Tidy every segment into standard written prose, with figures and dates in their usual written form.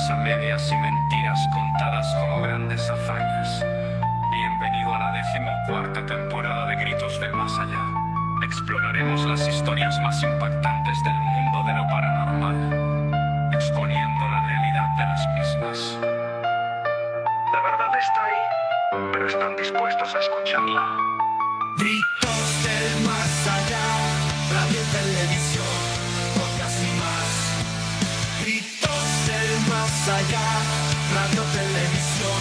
Verdades a medias y mentiras contadas como grandes hazañas. Bienvenido a la 14ª temporada de Gritos del Más Allá. Exploraremos las historias más impactantes del mundo de lo paranormal, exponiendo la realidad de las mismas. La verdad está ahí, pero ¿están dispuestos a escucharla? Gritos del más allá, radio y televisión, podcast y más. Gritos del más allá, radio, televisión,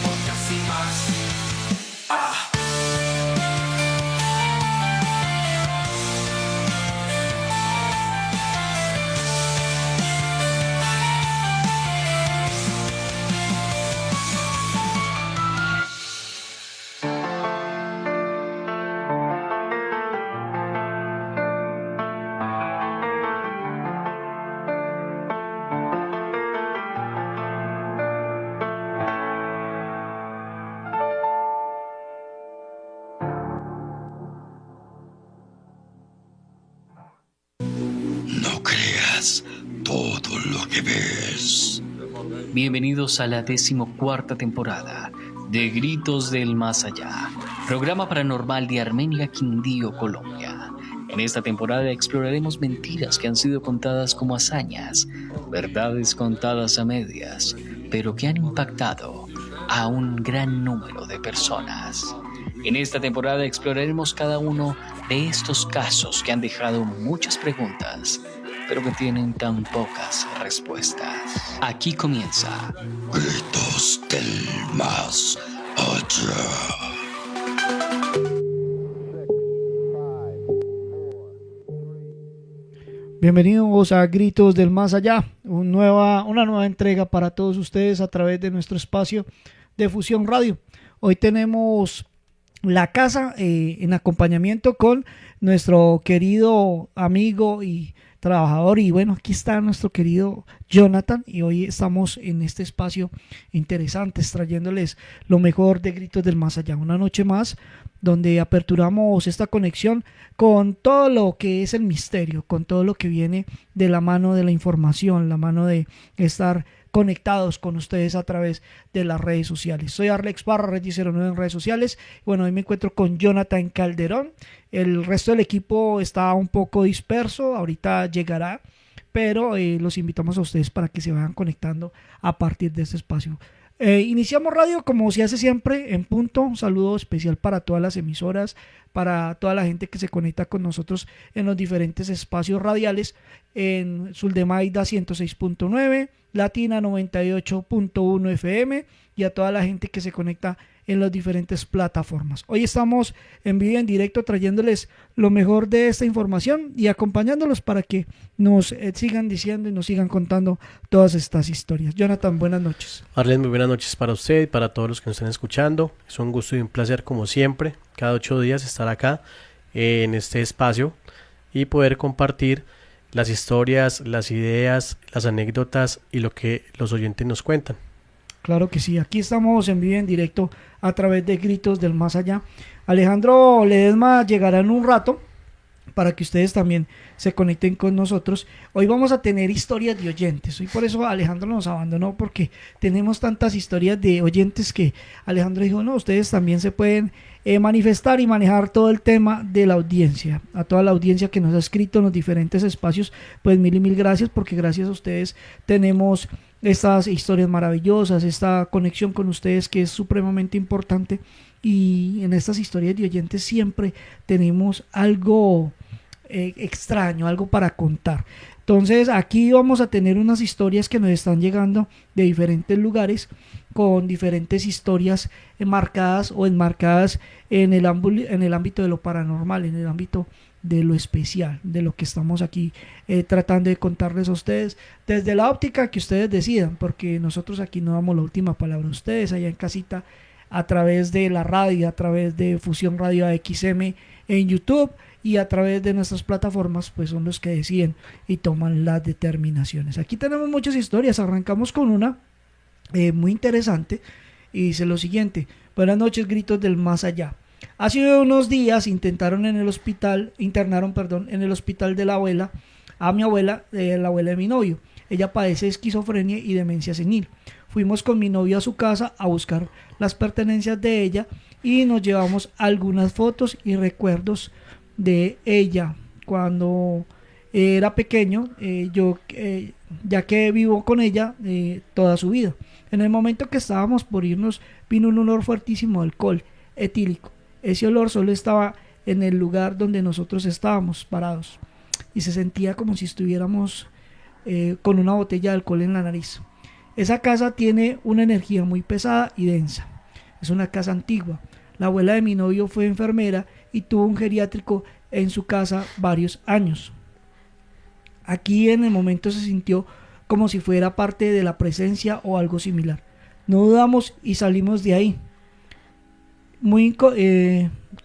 podcast y más. No creas todo lo que ves. Bienvenidos a la 14ª temporada de Gritos del Más Allá, programa paranormal de Armenia, Quindío, Colombia. En esta temporada exploraremos mentiras que han sido contadas como hazañas, verdades contadas a medias, pero que han impactado a un gran número de personas. En esta temporada exploraremos cada uno de estos casos que han dejado muchas preguntas, pero que tienen tan pocas respuestas. Aquí comienza Gritos del Más Allá. Bienvenidos a Gritos del Más Allá, una nueva entrega para todos ustedes a través de nuestro espacio de Fusión Radio. Hoy tenemos la casa en acompañamiento con nuestro querido amigo y trabajador, y bueno, aquí está nuestro querido Jonathan, y hoy estamos en este espacio interesante trayéndoles lo mejor de Gritos del Más Allá, una noche más donde aperturamos esta conexión con todo lo que es el misterio, con todo lo que viene de la mano de la información, la mano de estar conectados con ustedes a través de las redes sociales. Soy Arlex Parra, Regi09 en redes sociales. Bueno, hoy me encuentro con Jonathan Calderón. El resto del equipo está un poco disperso, ahorita llegará, pero los invitamos a ustedes para que se vayan conectando a partir de este espacio. Iniciamos radio como se hace siempre en punto. Un saludo especial para todas las emisoras, para toda la gente que se conecta con nosotros en los diferentes espacios radiales, en Suldemaida 106.9, Latina 98.1 FM, y a toda la gente que se conecta en las diferentes plataformas. Hoy estamos en vivo, en directo, trayéndoles lo mejor de esta información y acompañándolos para que nos sigan diciendo y nos sigan contando todas estas historias. Jonathan, buenas noches. Arlen, muy buenas noches para usted y para todos los que nos están escuchando. Es un gusto y un placer, como siempre, cada 8 días estar acá en este espacio y poder compartir las historias, las ideas, las anécdotas y lo que los oyentes nos cuentan. Claro que sí, aquí estamos en vivo, en directo, a través de Gritos del Más Allá. Alejandro Ledesma llegará en un rato para que ustedes también se conecten con nosotros. Hoy vamos a tener historias de oyentes, y por eso Alejandro nos abandonó, porque tenemos tantas historias de oyentes que Alejandro dijo, no, ustedes también se pueden manifestar y manejar todo el tema de la audiencia. A toda la audiencia que nos ha escrito en los diferentes espacios, pues mil y mil gracias, porque gracias a ustedes tenemos estas historias maravillosas, esta conexión con ustedes que es supremamente importante, y en estas historias de oyentes siempre tenemos algo extraño, algo para contar. Entonces aquí vamos a tener unas historias que nos están llegando de diferentes lugares, con diferentes historias marcadas o enmarcadas en el ámbito de lo paranormal, en el ámbito de lo especial, de lo que estamos aquí tratando de contarles a ustedes desde la óptica que ustedes decidan, porque nosotros aquí no damos la última palabra. Ustedes allá en casita, a través de la radio, a través de Fusión Radio AXM en YouTube y a través de nuestras plataformas, pues son los que deciden y toman las determinaciones. Aquí tenemos muchas historias. Arrancamos con una muy interesante y dice lo siguiente: buenas noches, Gritos del Más Allá. Hace unos días internaron en el hospital de la abuela, a mi abuela, la abuela de mi novio. Ella padece esquizofrenia y demencia senil. Fuimos con mi novio a su casa a buscar las pertenencias de ella y nos llevamos algunas fotos y recuerdos de ella cuando era pequeño, ya que vivo con ella toda su vida. En el momento que estábamos por irnos, vino un olor fuertísimo de alcohol etílico. Ese olor solo estaba en el lugar donde nosotros estábamos parados y se sentía como si estuviéramos con una botella de alcohol en la nariz. Esa casa tiene una energía muy pesada y densa. Es una casa antigua. La abuela de mi novio fue enfermera y tuvo un geriátrico en su casa varios años. Aquí en el momento se sintió como si fuera parte de la presencia o algo similar. No dudamos y salimos de ahí.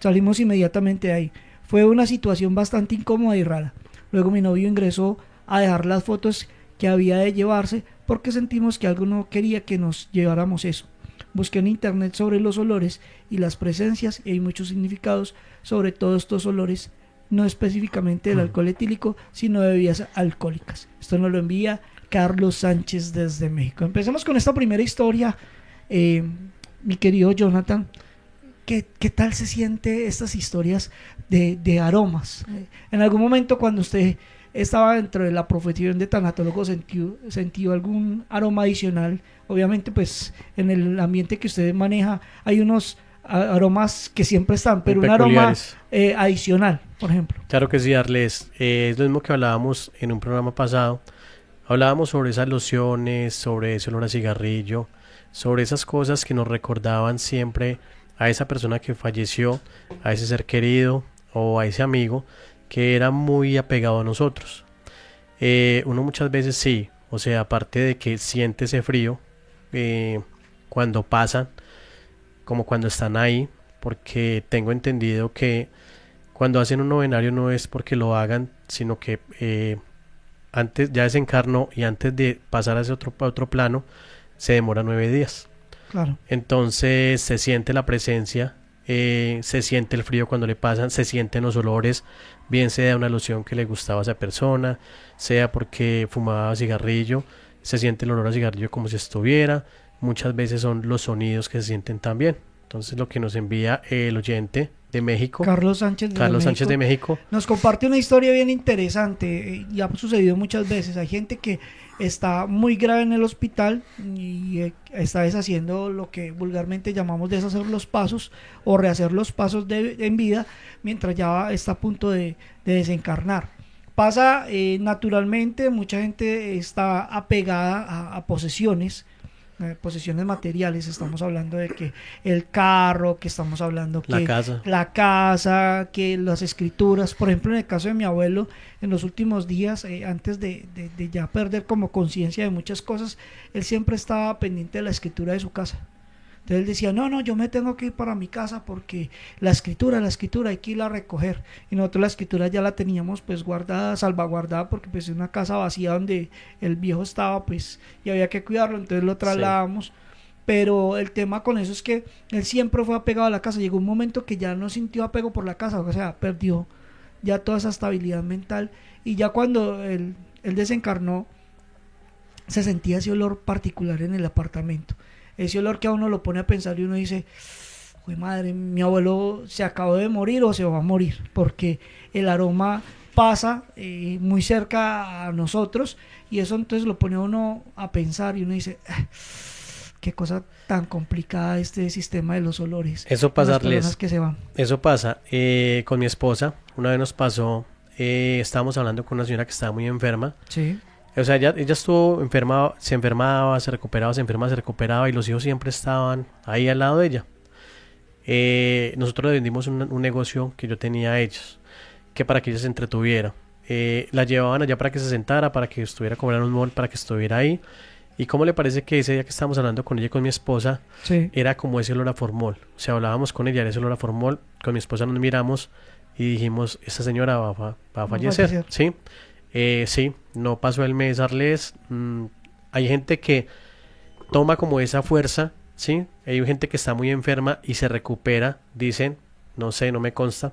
Salimos inmediatamente de ahí. Fue una situación bastante incómoda y rara. Luego mi novio ingresó a dejar las fotos que había de llevarse porque sentimos que algo no quería que nos lleváramos eso. Busqué en internet sobre los olores y las presencias y hay muchos significados sobre todos estos olores, no específicamente del alcohol etílico, sino de bebidas alcohólicas. Esto nos lo envía Carlos Sánchez desde México. Empecemos con esta primera historia, mi querido Jonathan. ¿Qué tal se siente estas historias de aromas? En algún momento cuando usted estaba dentro de la profesión de tanatólogo sentió algún aroma adicional. Obviamente pues en el ambiente que usted maneja hay unos aromas que siempre están, pero un aroma adicional, por ejemplo. Claro que sí, Arles. Es lo mismo que hablábamos en un programa pasado. Hablábamos sobre esas lociones, sobre ese olor a cigarrillo, sobre esas cosas que nos recordaban siempre a esa persona que falleció, a ese ser querido o a ese amigo que era muy apegado a nosotros. Uno muchas veces sí, o sea, aparte de que siente ese frío cuando pasan, como cuando están ahí, porque tengo entendido que cuando hacen un novenario no es porque lo hagan, sino que antes ya desencarnó y antes de pasar a ese otro plano se demora 9 días. Claro. Entonces se siente la presencia, se siente el frío cuando le pasan, se sienten los olores, bien sea una loción que le gustaba a esa persona, sea porque fumaba cigarrillo, se siente el olor a cigarrillo como si estuviera. Muchas veces son los sonidos que se sienten también. Entonces lo que nos envía el oyente de México, Carlos Sánchez de México, nos comparte una historia bien interesante y ha sucedido muchas veces. Hay gente que está muy grave en el hospital y está deshaciendo lo que vulgarmente llamamos deshacer los pasos o rehacer los pasos en vida mientras ya está a punto de desencarnar. Pasa naturalmente, mucha gente está apegada a posesiones materiales. Estamos hablando de que el carro, que estamos hablando que la casa, que las escrituras. Por ejemplo, en el caso de mi abuelo, en los últimos días, antes de ya perder como conciencia de muchas cosas, él siempre estaba pendiente de la escritura de su casa. Entonces él decía, no, yo me tengo que ir para mi casa porque la escritura hay que irla a recoger. Y nosotros la escritura ya la teníamos pues guardada, salvaguardada, porque pues es una casa vacía donde el viejo estaba pues y había que cuidarlo, entonces lo trasladábamos. Sí. Pero el tema con eso es que él siempre fue apegado a la casa. Llegó un momento que ya no sintió apego por la casa, o sea, perdió ya toda esa estabilidad mental. Y ya cuando él desencarnó, se sentía ese olor particular en el apartamento. Ese olor que a uno lo pone a pensar y uno dice, uy madre, mi abuelo se acabó de morir o se va a morir, porque el aroma pasa muy cerca a nosotros y eso entonces lo pone a uno a pensar y uno dice, qué cosa tan complicada este sistema de los olores. Eso pasa, que se van. Eso pasa con mi esposa. Una vez nos pasó, estábamos hablando con una señora que estaba muy enferma. Sí. O sea, ella estuvo enferma, se enfermaba, se recuperaba y los hijos siempre estaban ahí al lado de ella. Nosotros le vendimos un negocio que yo tenía a ellos, que para que ella se entretuviera. La llevaban allá para que se sentara, para que estuviera como en un mall, para que estuviera ahí. Y cómo le parece que ese día que estábamos hablando con ella y con mi esposa, sí, era como ese olor a formol. O sea, hablábamos con ella, era ese olor a formol. Con mi esposa nos miramos y dijimos, esta señora va a fallecer. ¿Sí? Sí, no pasó el mes, Arles. Hay gente que toma como esa fuerza, ¿sí? Hay gente que está muy enferma y se recupera, dicen, no sé, no me consta.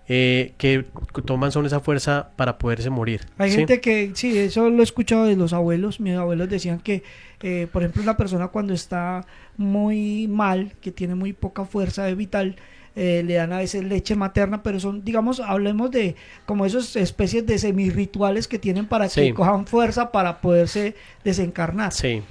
que toman son esa fuerza para poderse morir. Hay ¿sí? gente que, sí, eso lo he escuchado de los abuelos. Mis abuelos decían que, por ejemplo, una persona cuando está muy mal, que tiene muy poca fuerza vital, le dan a veces leche materna, pero son, digamos, hablemos de como esas especies de semirrituales que tienen para que Sí. cojan fuerza para poderse desencarnar. Sí,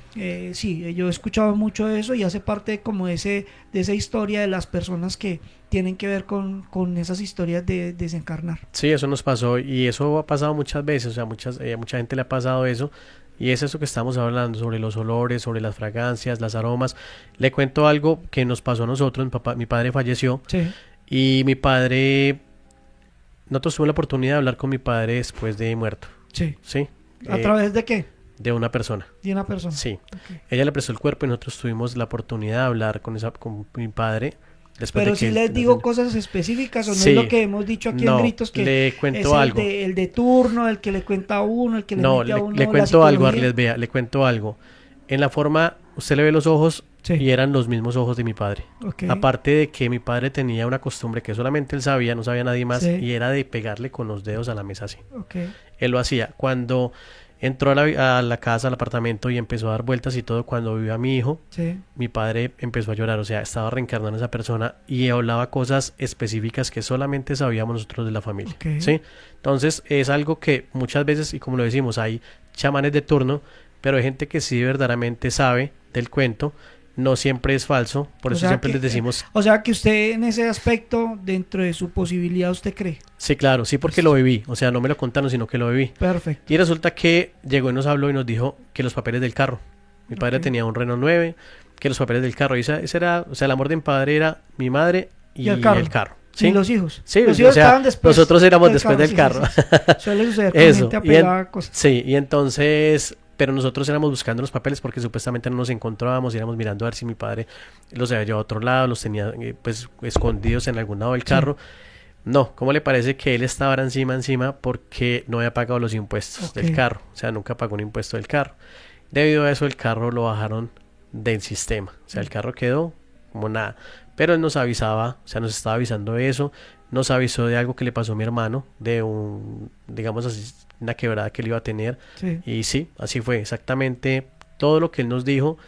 Sí, yo he escuchado mucho de eso y hace parte como de esa historia de las personas que tienen que ver con esas historias de desencarnar. sí, eso nos pasó y eso ha pasado muchas veces, o sea, mucha gente le ha pasado eso. Y es eso que estamos hablando, sobre los olores, sobre las fragancias, las aromas. Le cuento algo que nos pasó a nosotros. Mi padre falleció Sí, y nosotros tuvimos la oportunidad de hablar con mi padre después de muerto, sí. ¿sí? ¿A través de qué? De una persona, De una persona. sí. Ok. Ella le prestó el cuerpo y nosotros tuvimos la oportunidad de hablar con mi padre. Después Pero de si que les digo cosas específicas o no Sí. es lo que hemos dicho aquí No, en Gritos, que le es cuento algo. el de turno, el que le cuenta a uno, el que le No, mete a uno le la cuento algo, psicología. Arles, vea, le cuento algo. En la forma, usted le ve los ojos Sí. y eran los mismos ojos de mi padre. Ok. Aparte de que mi padre tenía una costumbre que solamente él sabía, no sabía nadie más, Sí. y era de pegarle con los dedos a la mesa así. Ok. Él lo hacía. Cuando entró a la casa, al apartamento y empezó a dar vueltas y todo, cuando vio a mi hijo, Sí. mi padre empezó a llorar, o sea, estaba reencarnando a esa persona y hablaba cosas específicas que solamente sabíamos nosotros de la familia, Ok. ¿sí? Entonces es algo que muchas veces, y como lo decimos, hay chamanes de turno, pero hay gente que sí verdaderamente sabe del cuento, no siempre es falso, por O eso sea siempre que- les decimos, O sea que usted en ese aspecto, dentro de su posibilidad, usted cree. sí, claro, sí, porque lo viví, o sea, no me lo contaron, sino que lo viví. Perfecto. Y resulta que llegó y nos habló y nos dijo que los papeles del carro. Mi padre Ok. tenía un Renault 9, que los papeles del carro. Y ese era, o sea, el amor de mi padre era mi madre y el carro. ¿sí? Y los hijos. Sí, los o hijos sea, estaban después nosotros éramos después del sí, carro. sí, sí. Suele suceder con Eso. gente Y apegada a cosas. sí, y entonces, pero nosotros éramos buscando los papeles porque supuestamente no nos encontrábamos y éramos mirando a ver si mi padre los había llevado a otro lado, los tenía pues escondidos en algún lado del Sí. carro. No, ¿cómo le parece que él estaba ahora encima porque no había pagado los impuestos Ok. del carro? O sea, nunca pagó un impuesto del carro. Debido a eso, el carro lo bajaron del sistema. O sea, el carro quedó como nada. Pero él nos avisaba, o sea, nos estaba avisando de eso. Nos avisó de algo que le pasó a mi hermano, de digamos así, una quebrada que él iba a tener. Sí. Y sí, así fue. Exactamente todo lo que él nos dijo,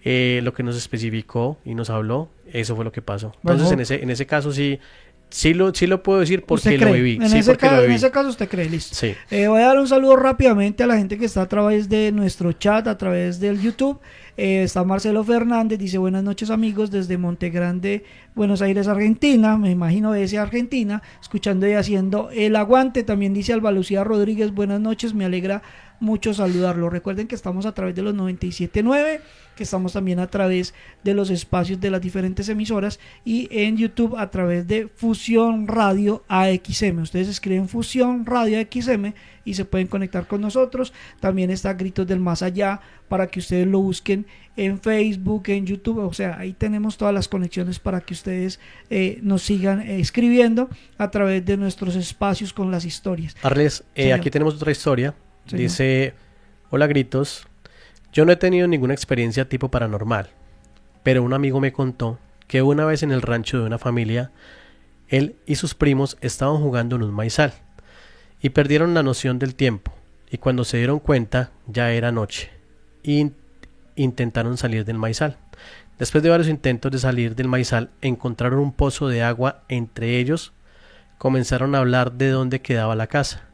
lo que nos especificó y nos habló, eso fue lo que pasó. Bueno. Entonces, en ese caso sí lo puedo decir porque ¿Usted lo cree? viví. En Sí, ese porque lo caso, en viví. ese caso usted cree, listo. Sí. Voy a dar un saludo rápidamente a la gente que está a través de nuestro chat, a través del YouTube. Está Marcelo Fernández, dice buenas noches amigos desde Montegrande, Buenos Aires, Argentina. Me imagino desde Argentina, escuchando y haciendo el aguante. También dice Alba Lucía Rodríguez, buenas noches, me alegra mucho saludarlo. Recuerden que estamos a través de los 97.9, que estamos también a través de los espacios de las diferentes emisoras y en YouTube a través de Fusión Radio AXM. Ustedes escriben Fusión Radio AXM y se pueden conectar con nosotros. También está Gritos del Más Allá para que ustedes lo busquen en Facebook, en YouTube. O sea, ahí tenemos todas las conexiones para que ustedes nos sigan escribiendo a través de nuestros espacios con las historias. Arles, Señor. aquí tenemos otra historia. Señor. Dice, hola Gritos, yo no he tenido ninguna experiencia tipo paranormal, pero un amigo me contó que una vez en el rancho de una familia, él y sus primos estaban jugando en un maizal y perdieron la noción del tiempo y cuando se dieron cuenta ya era noche y intentaron salir del maizal. Después de varios intentos de salir del maizal, encontraron un pozo de agua entre ellos, comenzaron a hablar de dónde quedaba la casa.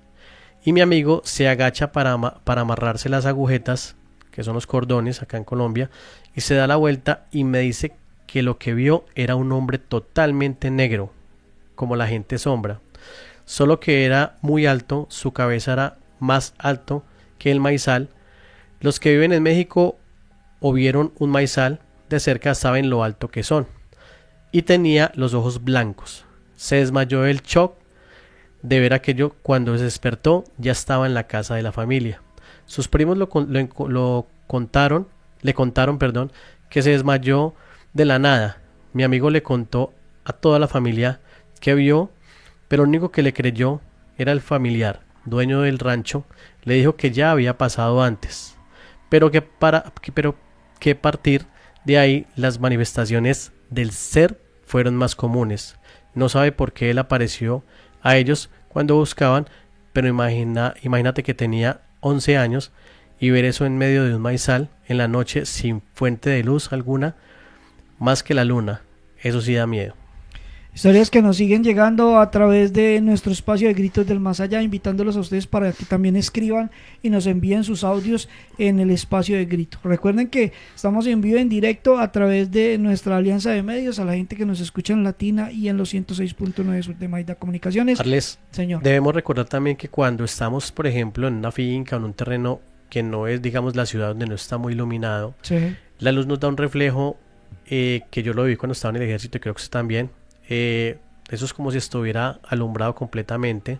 Y mi amigo se agacha para amarrarse las agujetas, que son los cordones acá en Colombia, y se da la vuelta y me dice que lo que vio era un hombre totalmente negro, como la gente sombra, solo que era muy alto, su cabeza era más alto que el maizal. Los que viven en México o vieron un maizal de cerca saben lo alto que son, y tenía los ojos blancos. Se desmayó del shock de ver aquello. Cuando se despertó ya estaba en la casa de la familia. Sus primos le contaron, perdón, que se desmayó de la nada. Mi amigo le contó a toda la familia que vio, pero lo único que le creyó era el familiar, dueño del rancho. Le dijo que ya había pasado antes, pero que a partir de ahí las manifestaciones del ser fueron más comunes. No sabe por qué él apareció a ellos cuando buscaban, pero imagínate que tenía 11 años y ver eso en medio de un maizal en la noche sin fuente de luz alguna, más que la luna, eso sí da miedo. Historias que nos siguen llegando a través de nuestro espacio de Gritos del Más Allá, invitándolos a ustedes para que también escriban y nos envíen sus audios en el espacio de Gritos. Recuerden que estamos en vivo en directo a través de nuestra alianza de medios, a la gente que nos escucha en Latina y en los 106.9 de Maida Comunicaciones. Arles, señor, debemos recordar también que cuando estamos, por ejemplo, en una finca o en un terreno que no es, digamos, la ciudad donde no está muy iluminado, sí, la luz nos da un reflejo que yo lo vi cuando estaba en el ejército y creo que usted también. Eso es como si estuviera alumbrado completamente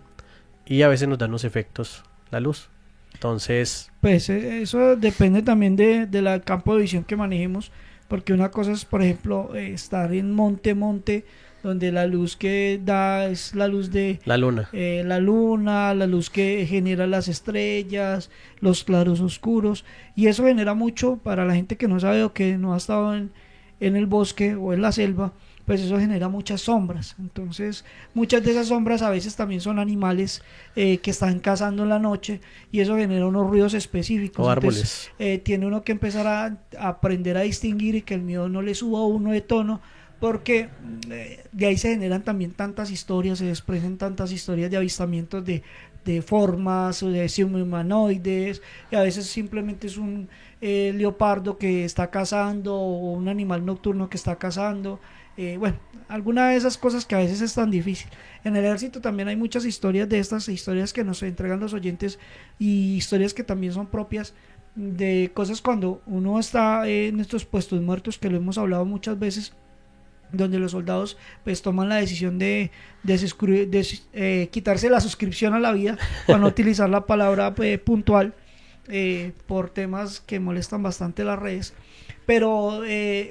y a veces nos dan los efectos la luz. Entonces, pues eso depende también del campo de visión que manejemos, porque una cosa es, por ejemplo, estar en monte, donde la luz que da es la luz de la luna, la luz que genera las estrellas, los claros oscuros, y eso genera mucho para la gente que no sabe o que no ha estado en el bosque o en la selva. Pues eso genera muchas sombras. Entonces muchas de esas sombras a veces también son animales que están cazando en la noche, y eso genera unos ruidos específicos. O árboles. Entonces, tiene uno que empezar a aprender a distinguir y que el miedo no le suba a uno de tono, porque de ahí se generan también tantas historias, se desprenden tantas historias de avistamientos de formas, de humanoides, y a veces simplemente es un leopardo que está cazando o un animal nocturno que está cazando. Bueno, alguna de esas cosas que a veces es tan difícil. En el ejército también hay muchas historias de estas, historias que nos entregan los oyentes, y historias que también son propias de cosas cuando uno está en estos puestos muertos, que lo hemos hablado muchas veces, donde los soldados pues toman la decisión de quitarse la suscripción a la vida, para no utilizar la palabra puntual, por temas que molestan bastante las redes. Pero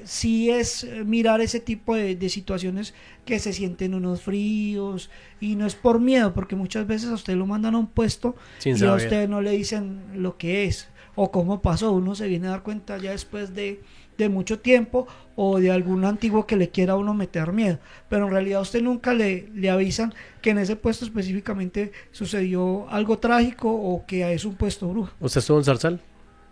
sí es mirar ese tipo de situaciones que se sienten unos fríos, y no es por miedo, porque muchas veces a usted lo mandan a un puesto sin y saber. a usted no le dicen lo que es o cómo pasó. Uno se viene a dar cuenta ya después de mucho tiempo, o de algún antiguo que le quiera a uno meter miedo, pero en realidad a usted nunca le avisan que en ese puesto específicamente sucedió algo trágico, o que es un puesto brujo. ¿Usted estuvo en Zarzal?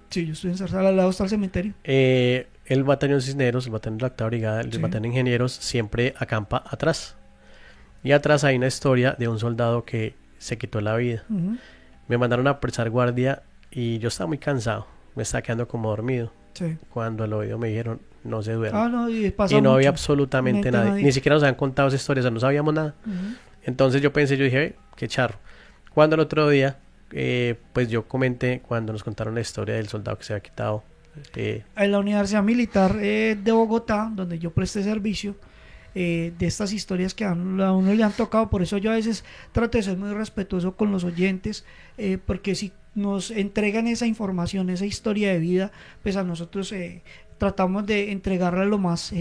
Sí, yo estoy en Zarzal, al lado está el cementerio. El batallón Cisneros, el batallón de la octava brigada, el Sí. batallón de ingenieros siempre acampa atrás, y atrás hay una historia de un soldado que se quitó la vida. Uh-huh. Me mandaron a prestar guardia y yo estaba muy cansado, me estaba quedando como dormido. Sí. Cuando al oído me dijeron, no se duerme. No, y pasa Y no mucho. había absolutamente nadie. Ni siquiera nos habían contado esa historia, o sea, no sabíamos nada. Uh-huh. Entonces yo dije, qué charro. Cuando el otro día, pues yo comenté cuando nos contaron la historia del soldado que se había quitado. En la Universidad Militar de Bogotá, donde yo presté servicio, de estas historias que a uno le han tocado. Por eso yo a veces trato de ser muy respetuoso con los oyentes, porque si nos entregan esa información, esa historia de vida, pues a nosotros tratamos de entregarla lo más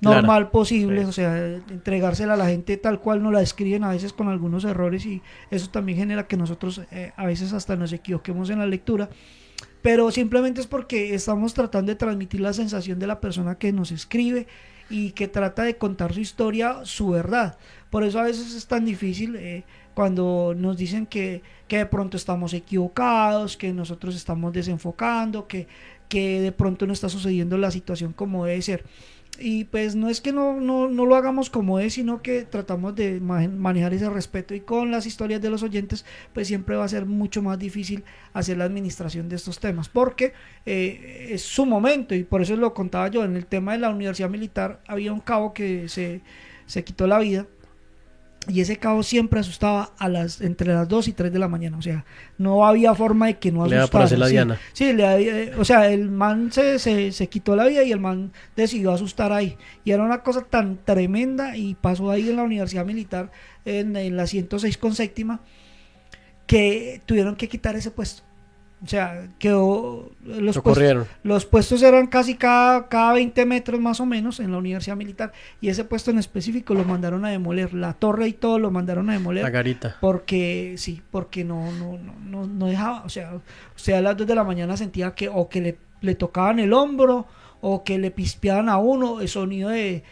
normal posible, sí. O sea, entregársela a la gente tal cual nos la describen, a veces con algunos errores, y eso también genera que nosotros a veces hasta nos equivoquemos en la lectura, pero simplemente es porque estamos tratando de transmitir la sensación de la persona que nos escribe y que trata de contar su historia, su verdad. Por eso a veces es tan difícil cuando nos dicen que de pronto estamos equivocados, que nosotros estamos desenfocando, que de pronto no está sucediendo la situación como debe ser. Y pues no es que no lo hagamos como es, sino que tratamos de manejar ese respeto, y con las historias de los oyentes pues siempre va a ser mucho más difícil hacer la administración de estos temas, porque es su momento. Y por eso lo contaba yo, en el tema de la Universidad Militar había un cabo que se quitó la vida, y ese cabo siempre asustaba entre las 2 y 3 de la mañana. O sea, no había forma de que no asustara. Le daba por hacer la diana. Sí, o sea, el man se quitó la vida y el man decidió asustar ahí. Y era una cosa tan tremenda, y pasó ahí en la Universidad Militar, en la 106 con séptima, que tuvieron que quitar ese puesto. O sea, quedó los puestos eran casi cada 20 metros más o menos en la Universidad Militar, y ese puesto en específico lo mandaron a demoler, la torre y todo lo mandaron a demoler. La garita. Porque no dejaba. O sea, usted a las 2 de la mañana sentía que le tocaban el hombro, o que le pispeaban a uno, el sonido de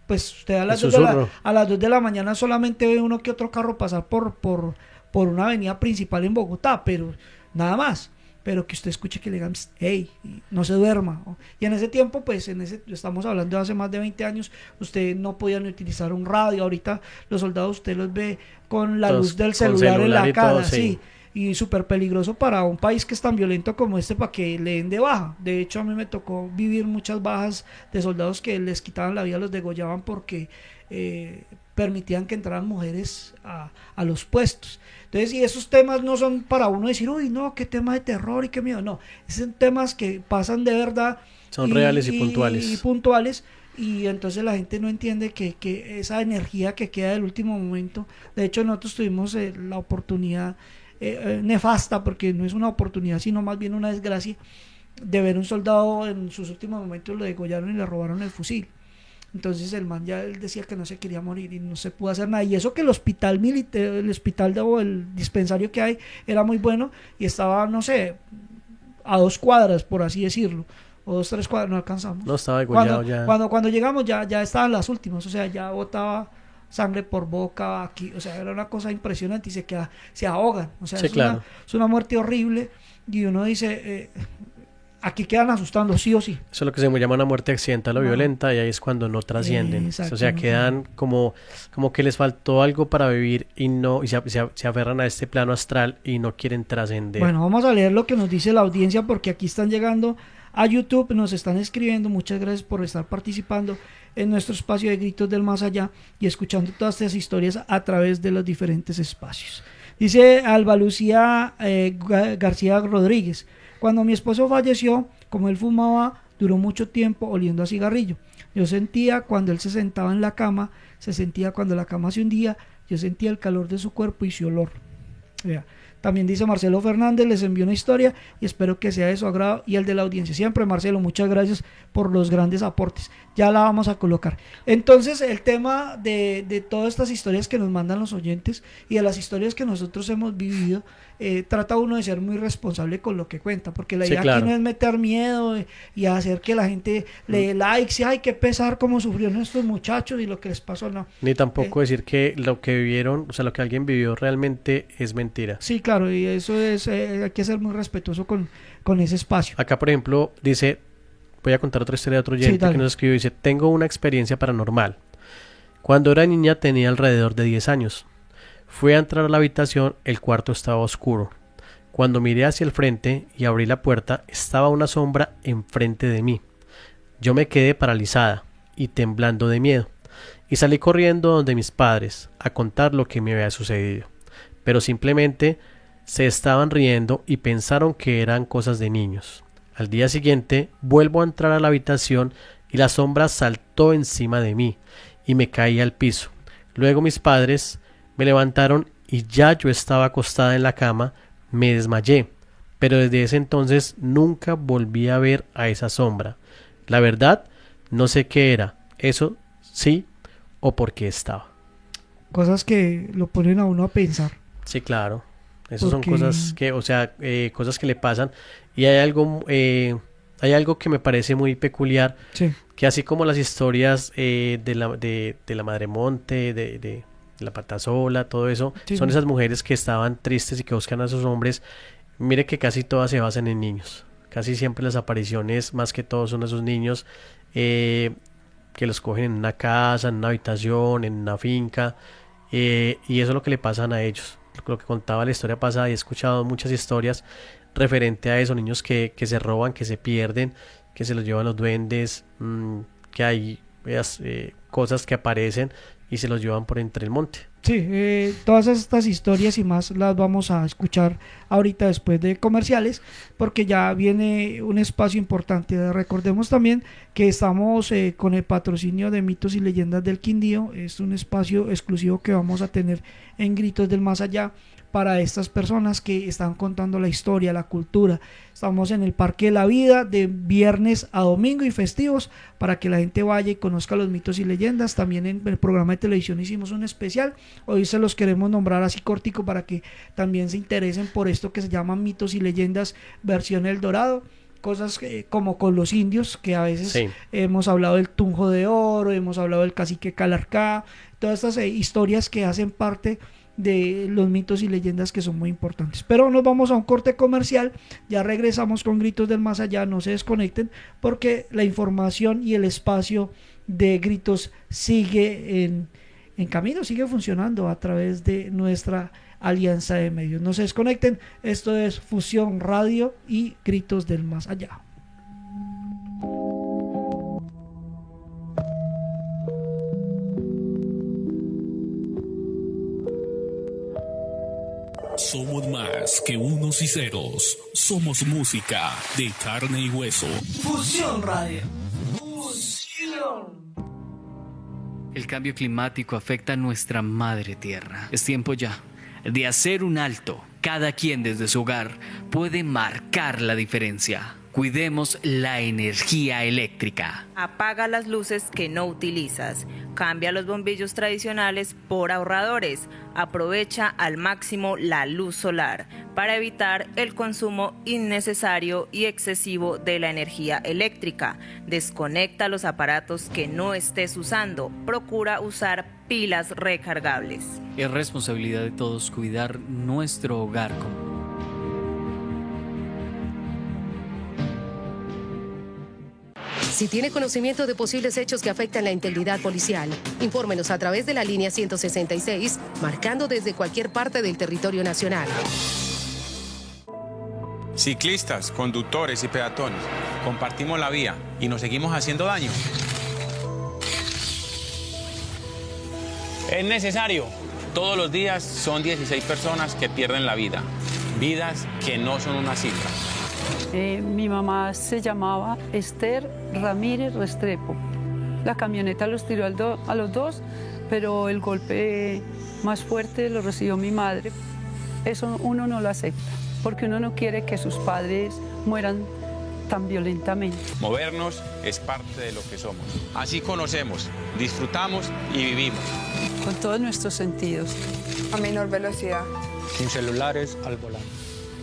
pues usted a El las, susurro. a las 2 de la mañana solamente ve uno que otro carro pasar por una avenida principal en Bogotá, pero nada más. Pero que usted escuche que le digan, hey, no se duerma. Y en ese tiempo, pues, estamos hablando de hace más de 20 años, usted no podía ni utilizar un radio. Ahorita los soldados usted los ve con la Todos luz del con celular en la y cara, todo, sí. Y súper peligroso para un país que es tan violento como este, para que le den de baja. De hecho, a mí me tocó vivir muchas bajas de soldados que les quitaban la vida, los degollaban porque permitían que entraran mujeres a los puestos. Entonces, y esos temas no son para uno decir, uy, no, qué tema de terror y qué miedo. No, son temas que pasan de verdad. Son reales y puntuales. Y puntuales. Y entonces la gente no entiende que esa energía que queda del último momento. De hecho, nosotros tuvimos la oportunidad nefasta, porque no es una oportunidad, sino más bien una desgracia, de ver un soldado en sus últimos momentos lo degollaron y le robaron el fusil. Entonces el man ya él decía que no se quería morir y no se pudo hacer nada. Y eso que el hospital militar, el hospital o el dispensario que hay era muy bueno y estaba, no sé, a 2 cuadras, por así decirlo, o 2, 3 cuadras, no alcanzamos. No estaba degollado ya. Cuando llegamos ya estaban las últimas, o sea, ya botaba sangre por boca aquí, o sea, era una cosa impresionante y se ahogan, o sea, Sí, claro. Es una muerte horrible y uno dice, aquí quedan asustando sí o sí. Eso es lo que se llama una muerte accidental o No. violenta, y ahí es cuando no trascienden. O sea, Exactamente. quedan como que les faltó algo para vivir y se aferran a este plano astral y no quieren trascender. Bueno, vamos a leer lo que nos dice la audiencia porque aquí están llegando a YouTube, nos están escribiendo. Muchas gracias por estar participando en nuestro espacio de Gritos del Más Allá y escuchando todas estas historias a través de los diferentes espacios. Dice Alba Lucía García Rodríguez: cuando mi esposo falleció, como él fumaba, duró mucho tiempo oliendo a cigarrillo. Yo sentía cuando él se sentaba en la cama, se sentía cuando la cama se hundía, yo sentía el calor de su cuerpo y su olor. Vea. También dice Marcelo Fernández, les envió una historia y espero que sea de su agrado y el de la audiencia. Siempre, Marcelo, muchas gracias por los grandes aportes. Ya la vamos a colocar. Entonces, el tema de todas estas historias que nos mandan los oyentes y de las historias que nosotros hemos vivido, trata uno de ser muy responsable con lo que cuenta, porque la Sí, idea claro. aquí no es meter miedo y hacer que la gente le dé likes y ay, qué pesar cómo sufrieron estos muchachos y lo que les pasó, no. Ni tampoco decir que lo que vivieron, o sea, lo que alguien vivió realmente es mentira. Sí, claro, y eso es, hay que ser muy respetuoso con ese espacio. Acá, por ejemplo, dice, voy a contar otra historia de otro Sí, oyente dale. que nos escribió, dice, tengo una experiencia paranormal. Cuando era niña tenía alrededor de 10 años. Fui a entrar a la habitación, el cuarto estaba oscuro. Cuando miré hacia el frente y abrí la puerta, estaba una sombra enfrente de mí. Yo me quedé paralizada y temblando de miedo, y salí corriendo donde mis padres a contar lo que me había sucedido. Pero simplemente se estaban riendo y pensaron que eran cosas de niños. Al día siguiente vuelvo a entrar a la habitación y la sombra saltó encima de mí y me caí al piso. Luego mis padres me levantaron y ya yo estaba acostada en la cama, me desmayé, pero desde ese entonces nunca volví a ver a esa sombra. La verdad, no sé qué era, eso sí, o por qué estaba. Cosas que lo ponen a uno a pensar. Sí, claro. Esas Porque- son cosas que, o sea, cosas que le pasan. Y hay algo que me parece muy peculiar, Sí. que así como las historias de la Madre Monte, de la Patasola, todo eso, Sí. son esas mujeres que estaban tristes y que buscan a sus hombres. Mire que casi todas se basan en niños. Casi siempre las apariciones, más que todo, son esos niños que los cogen en una casa, en una habitación, en una finca, y eso es lo que le pasan a ellos. Lo que contaba la historia pasada, y he escuchado muchas historias referente a eso, niños que se roban, que se pierden, que se los llevan los duendes, que hay cosas que aparecen y se los llevan por entre el monte. Sí, todas estas historias y más las vamos a escuchar ahorita después de comerciales, porque ya viene un espacio importante. Recordemos también que estamos con el patrocinio de Mitos y Leyendas del Quindío. Es un espacio exclusivo que vamos a tener en Gritos del Más Allá para estas personas que están contando la historia, la cultura. Estamos en el Parque de la Vida de viernes a domingo y festivos para que la gente vaya y conozca los mitos y leyendas. También en el programa de televisión hicimos un especial. Hoy se los queremos nombrar así cortico para que también se interesen por esto que se llama Mitos y Leyendas versión El Dorado. cosas como con los indios, que a veces Sí. hemos hablado del Tunjo de Oro, hemos hablado del Cacique Calarcá, todas estas historias que hacen parte de los mitos y leyendas que son muy importantes. Pero nos vamos a un corte comercial, ya regresamos con Gritos del Más Allá, no se desconecten porque la información y el espacio de Gritos sigue en camino, sigue funcionando a través de nuestra alianza de medios. No se desconecten, esto es Fusión Radio y Gritos del Más Allá. Somos más que unos y ceros. Somos música de carne y hueso. Fusión Radio. Fusión. El cambio climático afecta a nuestra madre tierra. Es tiempo ya de hacer un alto. Cada quien desde su hogar puede marcar la diferencia. Cuidemos la energía eléctrica. Apaga las luces que no utilizas. Cambia los bombillos tradicionales por ahorradores. Aprovecha al máximo la luz solar para evitar el consumo innecesario y excesivo de la energía eléctrica. Desconecta los aparatos que no estés usando. Procura usar pilas recargables. Es responsabilidad de todos cuidar nuestro hogar común. Si tiene conocimiento de posibles hechos que afectan la integridad policial, infórmenos a través de la línea 166, marcando desde cualquier parte del territorio nacional. Ciclistas, conductores y peatones, compartimos la vía y nos seguimos haciendo daño. Es necesario. Todos los días son 16 personas que pierden la vida. Vidas que no son una cifra. Mi mamá se llamaba Esther Ramírez Restrepo. La camioneta los tiró a los dos, pero el golpe más fuerte lo recibió mi madre. Eso uno no lo acepta, porque uno no quiere que sus padres mueran tan violentamente. Movernos es parte de lo que somos. Así conocemos, disfrutamos y vivimos. Con todos nuestros sentidos. A menor velocidad. Sin celulares al volante.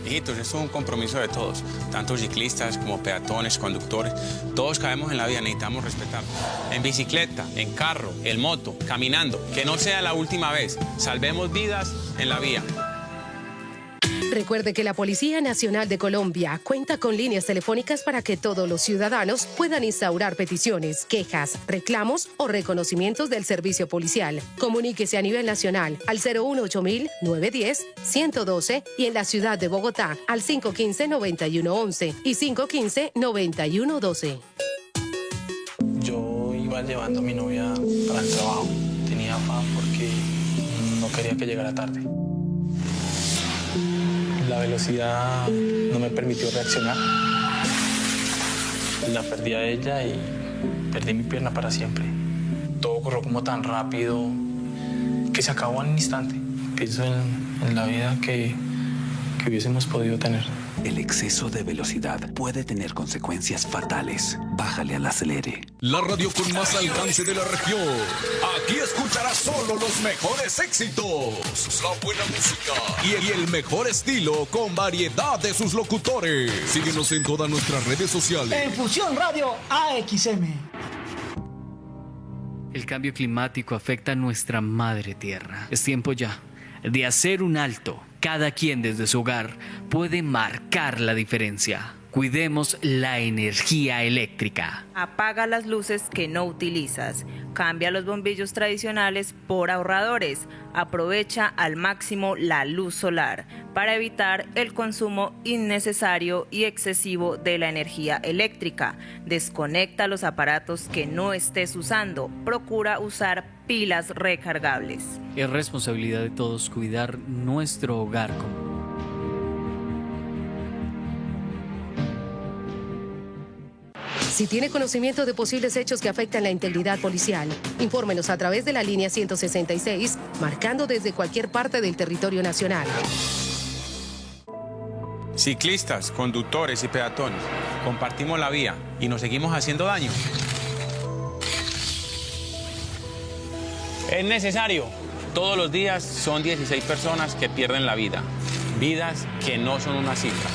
Hijitos, esto es un compromiso de todos, tanto ciclistas como peatones, conductores, todos caemos en la vida, necesitamos respetar. En bicicleta, en carro, en moto, caminando, que no sea la última vez, salvemos vidas en la vía. Recuerde que la Policía Nacional de Colombia cuenta con líneas telefónicas para que todos los ciudadanos puedan instaurar peticiones, quejas, reclamos o reconocimientos del servicio policial. Comuníquese a nivel nacional al 018-910-112 y en la ciudad de Bogotá al 515-9111 y 515-9112. Yo iba llevando a mi novia para el trabajo. Tenía afán porque no quería que llegara tarde. La velocidad no me permitió reaccionar. La perdí a ella y perdí mi pierna para siempre. Todo ocurrió como tan rápido que se acabó en un instante. Pienso en la vida que hubiésemos podido tener. El exceso de velocidad puede tener consecuencias fatales. Bájale al acelere. La radio con más alcance de la región. Aquí escucharás solo los mejores éxitos, la buena música y el mejor estilo con variedad de sus locutores. Síguenos en todas nuestras redes sociales. En Fusión Radio AXM. El cambio climático afecta a nuestra madre tierra. Es tiempo ya de hacer un alto. Cada quien desde su hogar puede marcar la diferencia. Cuidemos la energía eléctrica. Apaga las luces que no utilizas. Cambia los bombillos tradicionales por ahorradores. Aprovecha al máximo la luz solar para evitar el consumo innecesario y excesivo de la energía eléctrica. Desconecta los aparatos que no estés usando. Procura usar pilas recargables. Es responsabilidad de todos cuidar nuestro hogar común. Si tiene conocimiento de posibles hechos que afectan la integridad policial, infórmenos a través de la línea 166, marcando desde cualquier parte del territorio nacional. Ciclistas, conductores y peatones, compartimos la vía y nos seguimos haciendo daño. Es necesario. Todos los días son 16 personas que pierden la vida. Vidas que no son una cifra.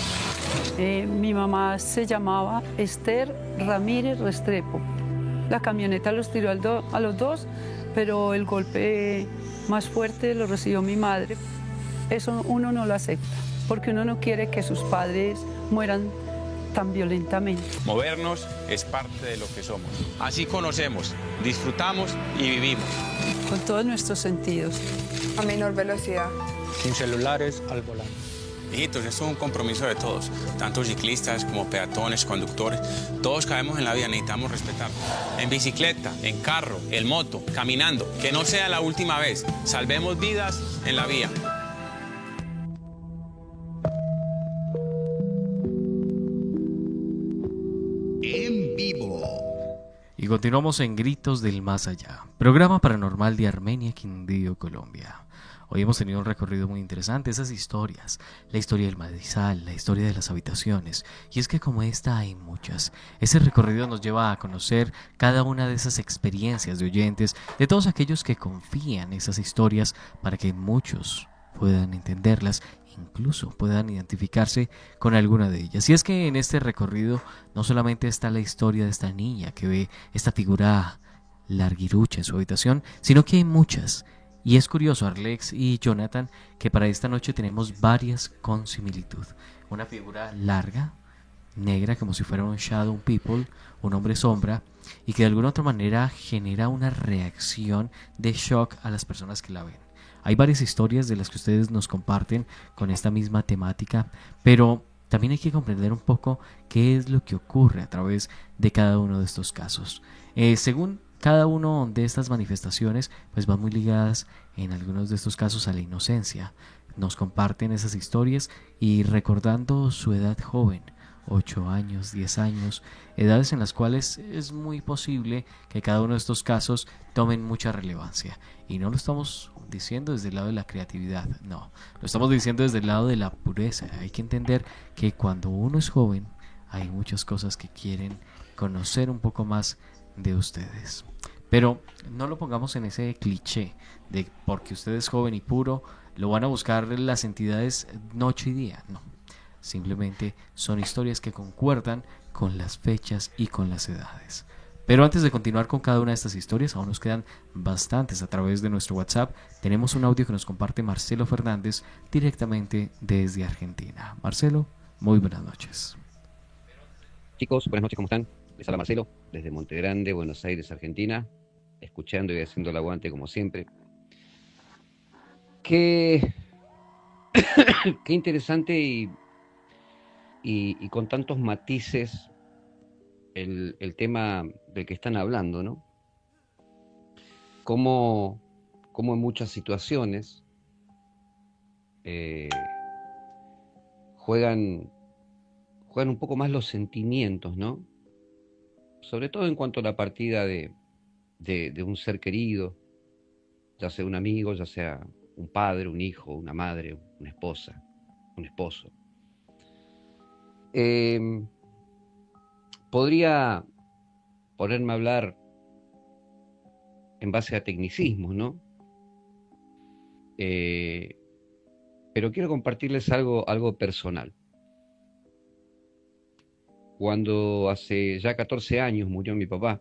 Mi mamá se llamaba Esther Ramírez Restrepo. La camioneta los tiró a los dos, pero el golpe más fuerte lo recibió mi madre. Eso uno no lo acepta, porque uno no quiere que sus padres mueran tan violentamente. Movernos es parte de lo que somos. Así conocemos, disfrutamos y vivimos. Con todos nuestros sentidos. A menor velocidad. Sin celulares al volante. Hijitos, esto es un compromiso de todos, tanto ciclistas como peatones, conductores. Todos caemos en la vida, necesitamos respetar. En bicicleta, en carro, en moto, caminando. Que no sea la última vez. Salvemos vidas en la vía. En vivo. Y continuamos en Gritos del Más Allá, programa paranormal de Armenia, Quindío, Colombia. Hoy hemos tenido un recorrido muy interesante, esas historias, la historia del Madrizal, la historia de las habitaciones, y es que como esta hay muchas. Ese recorrido nos lleva a conocer cada una de esas experiencias de oyentes, de todos aquellos que confían en esas historias para que muchos puedan entenderlas, incluso puedan identificarse con alguna de ellas. Y es que en este recorrido no solamente está la historia de esta niña que ve esta figura larguirucha en su habitación, sino que hay muchas. Y es curioso, Arlex y Jonathan, que para esta noche tenemos varias con similitud. Una figura larga, negra, como si fuera un shadow people, un hombre sombra, y que de alguna otra manera genera una reacción de shock a las personas que la ven. Hay varias historias de las que ustedes nos comparten con esta misma temática, pero también hay que comprender un poco qué es lo que ocurre a través de cada uno de estos casos. Según cada una de estas manifestaciones, pues van muy ligadas en algunos de estos casos a la inocencia. Nos comparten esas historias y recordando su edad joven, 8 años, 10 años, edades en las cuales es muy posible que cada uno de estos casos tomen mucha relevancia. Y no lo estamos diciendo desde el lado de la creatividad, no, lo estamos diciendo desde el lado de la pureza. Hay que entender que cuando uno es joven hay muchas cosas que quieren conocer un poco más de ustedes. Pero no lo pongamos en ese cliché de porque usted es joven y puro, lo van a buscar las entidades noche y día. No, simplemente son historias que concuerdan con las fechas y con las edades. Pero antes de continuar con cada una de estas historias, aún nos quedan bastantes a través de nuestro WhatsApp. Tenemos un audio que nos comparte Marcelo Fernández directamente desde Argentina. Marcelo, muy buenas noches. Chicos, buenas noches, ¿cómo están? Les habla Marcelo, desde Monte Grande, Buenos Aires, Argentina, escuchando y haciendo el aguante como siempre. Qué interesante y con tantos matices el tema del que están hablando, ¿no? Como en muchas situaciones juegan un poco más los sentimientos, ¿no? Sobre todo en cuanto a la partida de un ser querido, ya sea un amigo, ya sea un padre, un hijo, una madre, una esposa, un esposo. Podría ponerme a hablar en base a tecnicismos, ¿no? Pero quiero compartirles algo personal. Cuando hace ya 14 años murió mi papá,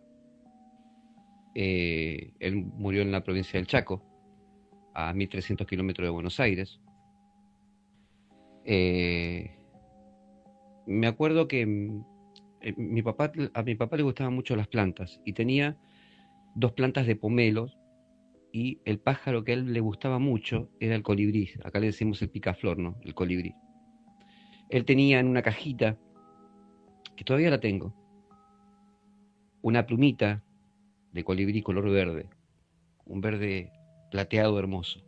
él murió en la provincia del Chaco, a 1.300 kilómetros de Buenos Aires. Me acuerdo que a mi papá le gustaban mucho las plantas y tenía 2 plantas de pomelos, y el pájaro que a él le gustaba mucho era el colibrí. Acá le decimos el picaflor, ¿no? El colibrí. Él tenía en una cajita, que todavía la tengo, una plumita de colibrí color verde, un verde plateado hermoso.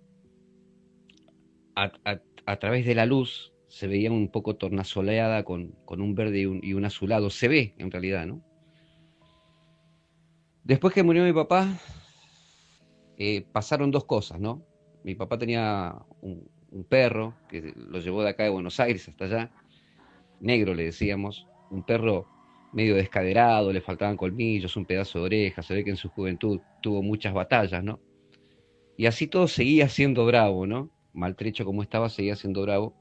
A través de la luz se veía un poco tornasoleada con un verde y un azulado. Se ve, en realidad, ¿no? Después que murió mi papá, pasaron 2 cosas, ¿no? Mi papá tenía un perro que lo llevó de acá de Buenos Aires hasta allá, negro le decíamos, un perro medio descaderado, le faltaban colmillos, un pedazo de oreja, se ve que en su juventud tuvo muchas batallas, ¿no? Y así todo seguía siendo bravo, ¿no? Maltrecho como estaba, seguía siendo bravo.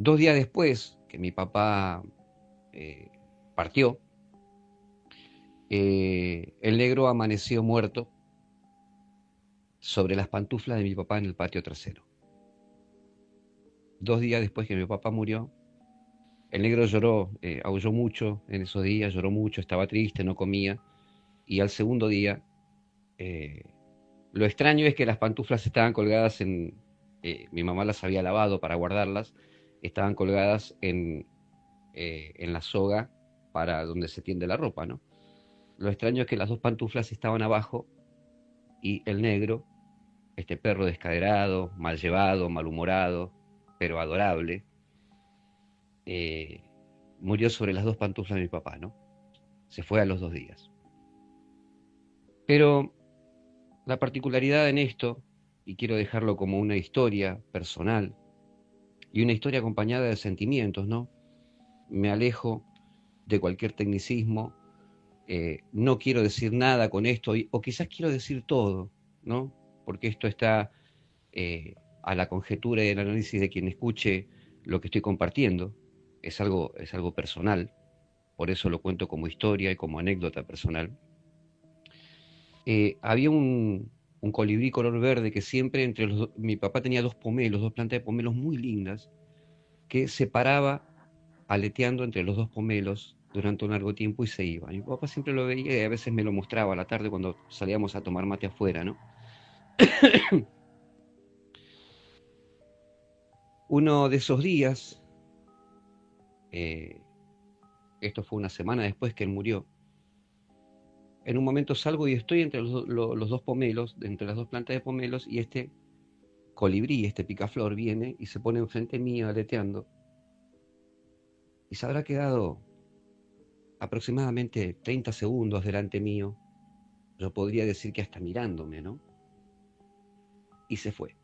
2 días después que mi papá partió, el negro amaneció muerto sobre las pantuflas de mi papá en el patio trasero. 2 días después que mi papá murió, el negro lloró, aulló mucho en esos días, lloró mucho, estaba triste, no comía. Y al segundo día, lo extraño es que las pantuflas estaban colgadas mi mamá las había lavado para guardarlas, estaban colgadas en la soga para donde se tiende la ropa, ¿no? Lo extraño es que las 2 pantuflas estaban abajo y el negro, este perro descaderado, mal llevado, malhumorado, pero adorable, murió sobre las 2 pantuflas de mi papá, ¿no? Se fue a los 2 días. Pero la particularidad en esto, y quiero dejarlo como una historia personal, y una historia acompañada de sentimientos, ¿no? Me alejo de cualquier tecnicismo, no quiero decir nada con esto, o quizás quiero decir todo, ¿no? Porque esto está a la conjetura y el análisis de quien escuche lo que estoy compartiendo. Es algo personal, por eso lo cuento como historia y como anécdota personal. Había un colibrí color verde que siempre mi papá tenía 2 pomelos, 2 plantas de pomelos muy lindas, que se paraba aleteando entre los 2 pomelos durante un largo tiempo y se iba. Mi papá siempre lo veía y a veces me lo mostraba a la tarde cuando salíamos a tomar mate afuera, ¿no? Uno de esos días, esto fue una semana después que él murió, en un momento salgo y estoy entre los 2 pomelos, entre las 2 plantas de pomelos, y este colibrí, este picaflor, viene y se pone enfrente mío aleteando. Y se habrá quedado aproximadamente 30 segundos delante mío. Yo podría decir que hasta mirándome, ¿no? Y se fue.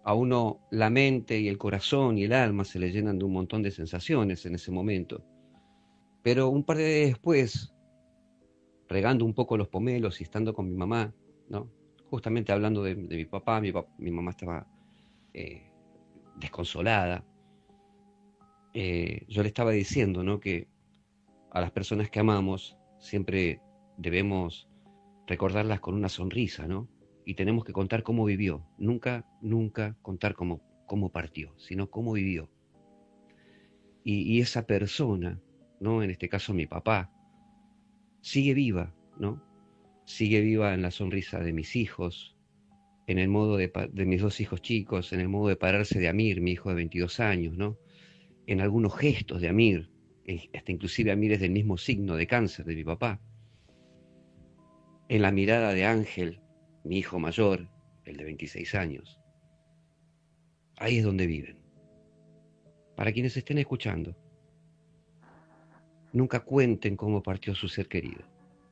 A uno la mente y el corazón y el alma se le llenan de un montón de sensaciones en ese momento. Pero un par de días después, regando un poco los pomelos y estando con mi mamá, ¿no? Justamente hablando de mi papá, mi mamá estaba desconsolada. Yo le estaba diciendo, ¿no?, que a las personas que amamos siempre debemos recordarlas con una sonrisa, ¿no? Y tenemos que contar cómo vivió. Nunca contar cómo partió, sino cómo vivió. Y esa persona, ¿no?, en este caso mi papá, sigue viva, ¿no? Sigue viva en la sonrisa de mis hijos, en el modo de mis 2 hijos chicos, en el modo de pararse de Amir, mi hijo de 22 años, ¿no? En algunos gestos de Amir, hasta inclusive Amir es del mismo signo de cáncer de mi papá. En la mirada de Ángel, mi hijo mayor, el de 26 años. Ahí es donde viven. Para quienes estén escuchando, nunca cuenten cómo partió su ser querido.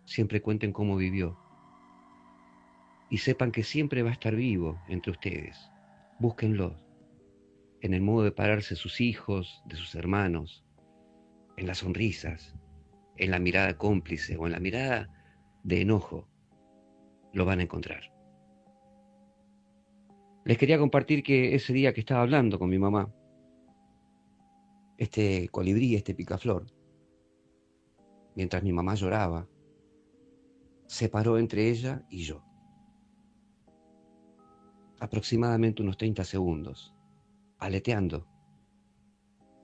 Siempre cuenten cómo vivió. Y sepan que siempre va a estar vivo entre ustedes. Búsquenlo. En el modo de pararse sus hijos, de sus hermanos, en las sonrisas, en la mirada cómplice o en la mirada de enojo, lo van a encontrar. Les quería compartir que ese día que estaba hablando con mi mamá, este colibrí, este picaflor, mientras mi mamá lloraba, se paró entre ella y yo. Aproximadamente unos 30 segundos, aleteando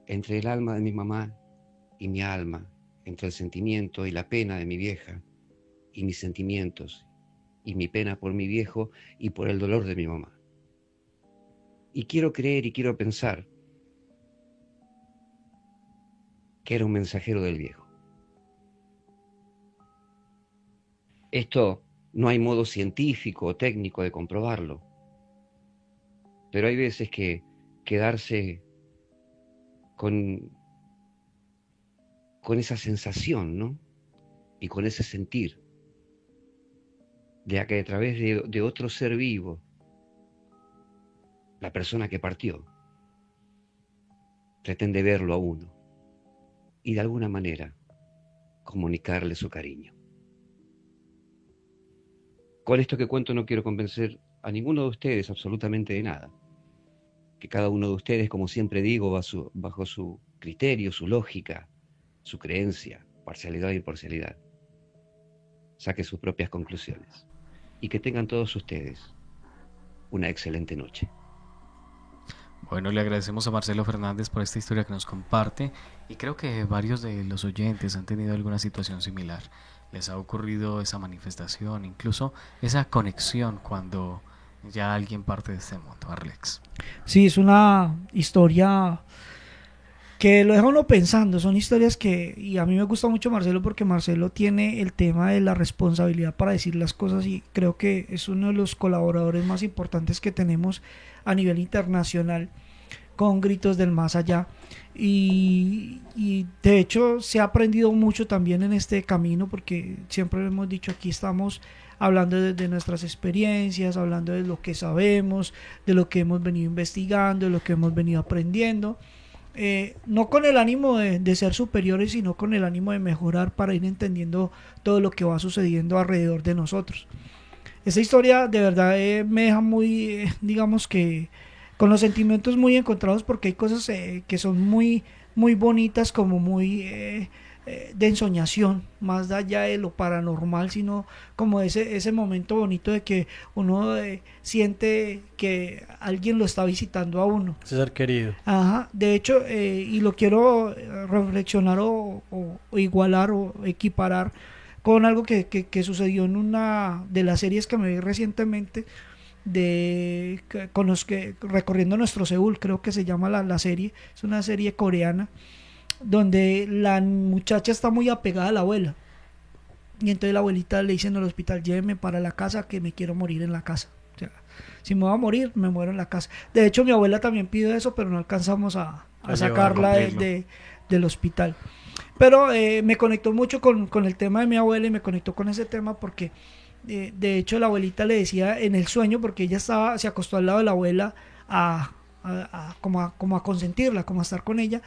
entre el alma de mi mamá y mi alma, entre el sentimiento y la pena de mi vieja y mis sentimientos y mi pena por mi viejo y por el dolor de mi mamá. Y quiero creer y quiero pensar que era un mensajero del viejo. Esto no hay modo científico o técnico de comprobarlo, pero hay veces que quedarse con esa sensación, ¿no? Y con ese sentir de que a través de otro ser vivo, la persona que partió pretende verlo a uno y de alguna manera comunicarle su cariño. Con esto que cuento no quiero convencer a ninguno de ustedes absolutamente de nada. que cada uno de ustedes, como siempre digo, bajo su criterio, su lógica, su creencia, parcialidad y imparcialidad, saque sus propias conclusiones. Y que tengan todos ustedes una excelente noche. Bueno, le agradecemos a Marcelo Fernández por esta historia que nos comparte, y creo que varios de los oyentes han tenido alguna situación similar. Les ha ocurrido esa manifestación, incluso esa conexión cuando ya alguien parte de este mundo. Arlex. Sí, es una historia que lo deja uno pensando. Son historias y a mí me gusta mucho Marcelo, porque Marcelo tiene el tema de la responsabilidad para decir las cosas, y creo que es uno de los colaboradores más importantes que tenemos a nivel internacional con Gritos del Más Allá, y de hecho se ha aprendido mucho también en este camino, porque siempre lo hemos dicho, aquí estamos hablando de nuestras experiencias, hablando de lo que sabemos, de lo que hemos venido investigando, de lo que hemos venido aprendiendo, no con el ánimo de ser superiores, sino con el ánimo de mejorar para ir entendiendo todo lo que va sucediendo alrededor de nosotros. Esta historia de verdad me deja muy, digamos que con los sentimientos muy encontrados, porque hay cosas que son muy, muy bonitas, como muy de ensoñación, más allá de lo paranormal, sino como ese momento bonito de que uno siente que alguien lo está visitando a uno. Ese ser querido. Ajá, de hecho, y lo quiero reflexionar o igualar o equiparar con algo que sucedió en una de las series que me vi recientemente, con los que recorriendo nuestro Seúl, creo que se llama la serie. Es una serie coreana donde la muchacha está muy apegada a la abuela, y entonces la abuelita le dice en el hospital: lléveme para la casa, que me quiero morir en la casa. O sea, si me voy a morir, me muero en la casa. De hecho, mi abuela también pide eso, pero no alcanzamos a sacarla del hospital. Pero me conectó mucho con el tema de mi abuela, y me conectó con ese tema porque de hecho la abuelita le decía en el sueño, porque ella se acostó al lado de la abuela como a consentirla, como a estar con ella,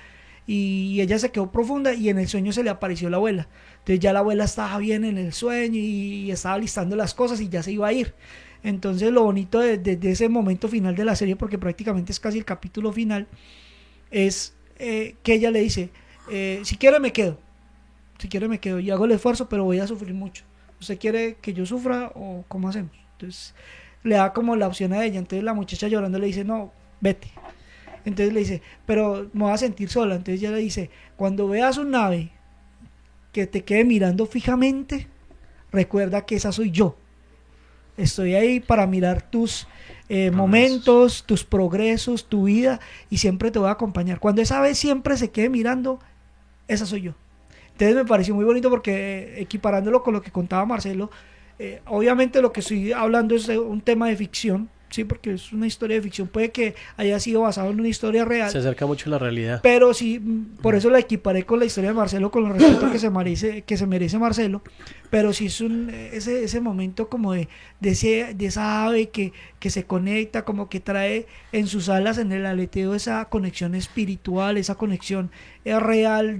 y ella se quedó profunda, y en el sueño se le apareció la abuela. Entonces ya la abuela estaba bien en el sueño y estaba listando las cosas y ya se iba a ir. Entonces lo bonito de ese momento final de la serie, porque prácticamente es casi el capítulo final, es que ella le dice: si quiere me quedo, y hago el esfuerzo, pero voy a sufrir mucho. ¿Usted quiere que yo sufra o cómo hacemos? Entonces le da como la opción a ella. Entonces la muchacha llorando le dice: no, vete. Entonces le dice: pero me voy a sentir sola. Entonces ella le dice: cuando veas un ave que te quede mirando fijamente, recuerda que esa soy yo. Estoy ahí para mirar tus momentos, tus progresos, tu vida, y siempre te voy a acompañar. Cuando esa ave siempre se quede mirando, esa soy yo. Entonces me pareció muy bonito, porque equiparándolo con lo que contaba Marcelo, obviamente lo que estoy hablando es de un tema de ficción, sí, porque es una historia de ficción, puede que haya sido basado en una historia real. Se acerca mucho a la realidad. Pero sí, por eso la equiparé con la historia de Marcelo, con el respeto que se merece Marcelo. Pero sí es ese momento como de esa ave que se conecta, como que trae en sus alas, en el aleteo, esa conexión espiritual, esa conexión real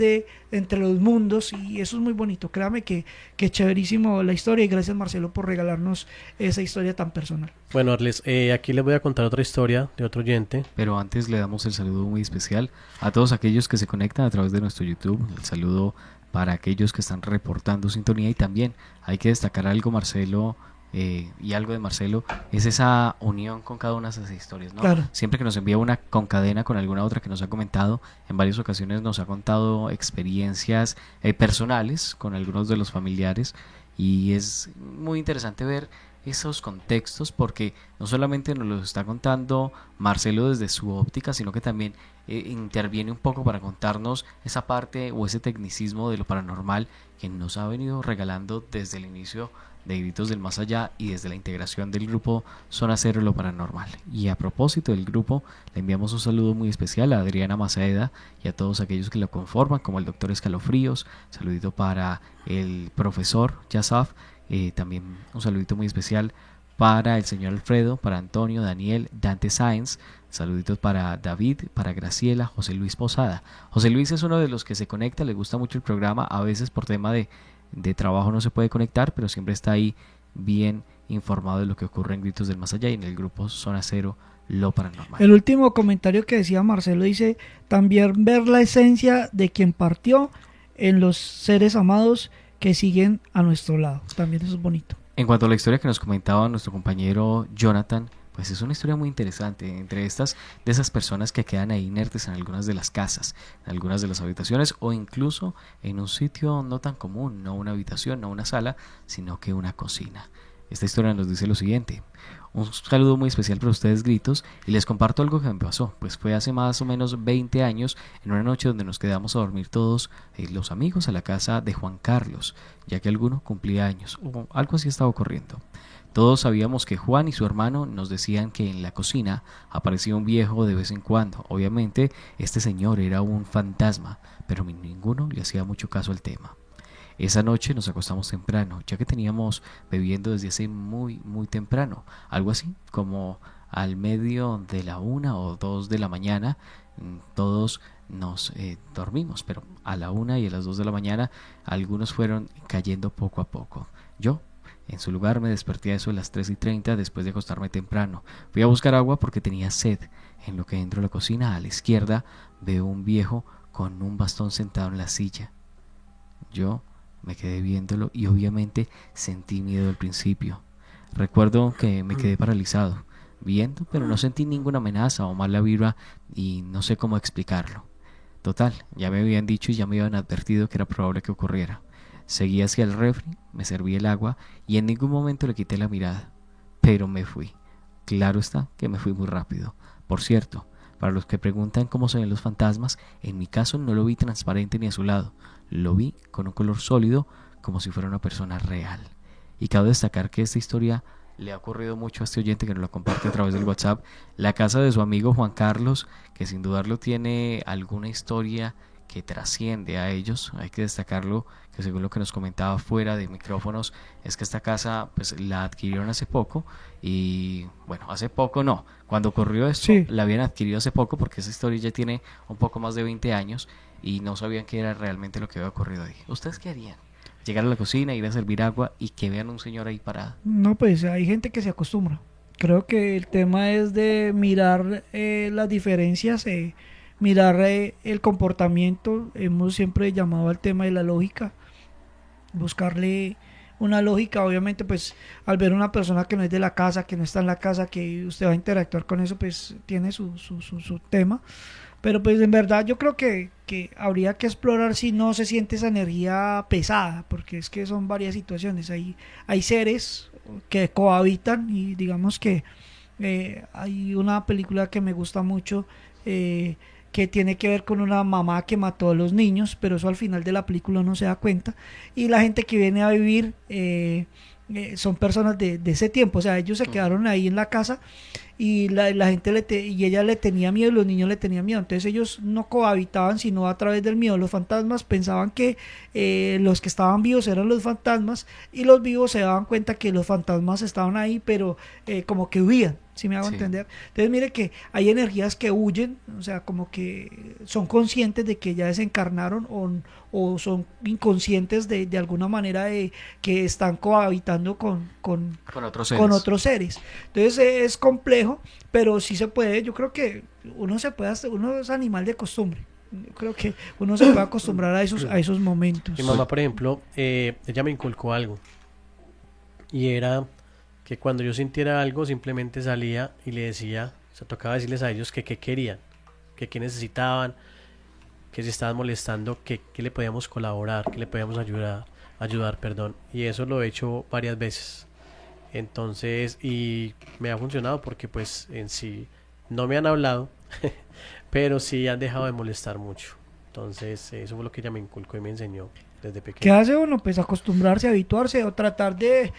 entre los mundos, y eso es muy bonito. Créame que chéverísimo la historia, y gracias, Marcelo, por regalarnos esa historia tan personal. Bueno, Arles, aquí les voy a contar otra historia de otro oyente. Pero antes le damos el saludo muy especial a todos aquellos que se conectan a través de nuestro YouTube. El saludo para aquellos que están reportando sintonía, y también hay que destacar algo, Marcelo, y algo de Marcelo es esa unión con cada una de esas historias, ¿no? Claro. Siempre que nos envía una concadena con alguna otra que nos ha comentado, en varias ocasiones nos ha contado experiencias personales con algunos de los familiares, y es muy interesante ver esos contextos, porque no solamente nos los está contando Marcelo desde su óptica, sino que también interviene un poco para contarnos esa parte o ese tecnicismo de lo paranormal que nos ha venido regalando desde el inicio de Gritos del Más Allá y desde la integración del grupo Zona Cero Lo Paranormal. Y a propósito del grupo, le enviamos un saludo muy especial a Adriana Maceeda y a todos aquellos que lo conforman, como el doctor Escalofríos. Saludito para el profesor Yasaf. También un saludito muy especial para el señor Alfredo, para Antonio, Daniel, Dante Sáenz. Saluditos para David, para Graciela, José Luis Posada. José Luis es uno de los que se conecta, le gusta mucho el programa, a veces por tema de trabajo no se puede conectar, pero siempre está ahí bien informado de lo que ocurre en Gritos del Más Allá y en el grupo Zona Cero lo paranormal. El último comentario que decía Marcelo dice, también ver la esencia de quien partió en los seres amados que siguen a nuestro lado. También eso es bonito. En cuanto a la historia que nos comentaba nuestro compañero Jonathan, pues es una historia muy interesante, entre estas, de esas personas que quedan ahí inertes en algunas de las casas, en algunas de las habitaciones o incluso en un sitio no tan común, no una habitación, no una sala, sino que una cocina. Esta historia nos dice lo siguiente: un saludo muy especial para ustedes, Gritos, y les comparto algo que me pasó, pues fue hace más o menos 20 años, en una noche donde nos quedamos a dormir todos los amigos a la casa de Juan Carlos, ya que alguno cumplía años, o algo así estaba ocurriendo. Todos sabíamos que Juan y su hermano nos decían que en la cocina aparecía un viejo de vez en cuando. Obviamente este señor era un fantasma, pero ninguno le hacía mucho caso al tema. Esa noche nos acostamos temprano, ya que teníamos bebiendo desde hace muy temprano, algo así como al medio de la 1 o 2 de la mañana. Todos nos dormimos, pero a la 1 y a las 2 de la mañana algunos fueron cayendo poco a poco. Yo, en su lugar, me desperté a eso de las 3:30 después de acostarme temprano. Fui a buscar agua porque tenía sed. En lo que entro a la cocina, a la izquierda, veo un viejo con un bastón sentado en la silla. Yo me quedé viéndolo y obviamente sentí miedo al principio. Recuerdo que me quedé paralizado, viendo, pero no sentí ninguna amenaza o mala vibra y no sé cómo explicarlo. Total, ya me habían dicho y ya me habían advertido que era probable que ocurriera. Seguí hacia el refri, me serví el agua y en ningún momento le quité la mirada. Pero me fui. Claro está que me fui muy rápido. Por cierto, para los que preguntan cómo se ven los fantasmas, en mi caso no lo vi transparente ni azulado. Lo vi con un color sólido, como si fuera una persona real. Y cabe destacar que esta historia le ha ocurrido mucho a este oyente que nos lo comparte a través del WhatsApp. La casa de su amigo Juan Carlos, que sin dudarlo tiene alguna historia que trasciende a ellos. Hay que destacarlo, que según lo que nos comentaba fuera de micrófonos, es que esta casa pues la adquirieron hace poco y bueno, hace poco no, cuando ocurrió esto sí, la habían adquirido hace poco porque esa historia ya tiene un poco más de 20 años y no sabían qué era realmente lo que había ocurrido ahí. ¿Ustedes qué harían? Llegar a la cocina, ir a servir agua y que vean un señor ahí parado. No, pues hay gente que se acostumbra. Creo que el tema es de mirar las diferencias, mirar el comportamiento. Hemos siempre llamado al tema de la lógica, buscarle una lógica. Obviamente pues al ver una persona que no es de la casa, que no está en la casa, que usted va a interactuar con eso, pues tiene su tema. Pero pues en verdad yo creo que habría que explorar si no se siente esa energía pesada, porque es que son varias situaciones. Hay seres que cohabitan y digamos que hay una película que me gusta mucho que tiene que ver con una mamá que mató a los niños, pero eso al final de la película no se da cuenta, y la gente que viene a vivir son personas de ese tiempo, o sea, ellos se quedaron ahí en la casa y la gente y ella le tenía miedo y los niños le tenían miedo, entonces ellos no cohabitaban sino a través del miedo. Los fantasmas pensaban que los que estaban vivos eran los fantasmas y los vivos se daban cuenta que los fantasmas estaban ahí, pero como que huían, ¿sí me hago entender? Entonces mire que hay energías que huyen, o sea, como que son conscientes de que ya desencarnaron o son inconscientes de alguna manera de que están cohabitando con otros seres. Entonces es complejo, pero sí se puede. Yo creo que uno es animal de costumbre. Yo creo que uno se puede acostumbrar a esos momentos. Mi mamá, por ejemplo, ella me inculcó algo y era que cuando yo sintiera algo simplemente salía y le decía, o sea, tocaba decirles a ellos que qué querían, que qué necesitaban, que si estaban molestando, que le podíamos colaborar, que le podíamos ayudar, y eso lo he hecho varias veces. Entonces, y me ha funcionado porque pues en sí no me han hablado, pero sí han dejado de molestar mucho. Entonces, eso fue lo que ella me inculcó y me enseñó desde pequeño. ¿Qué hace uno? Pues acostumbrarse, habituarse o tratar de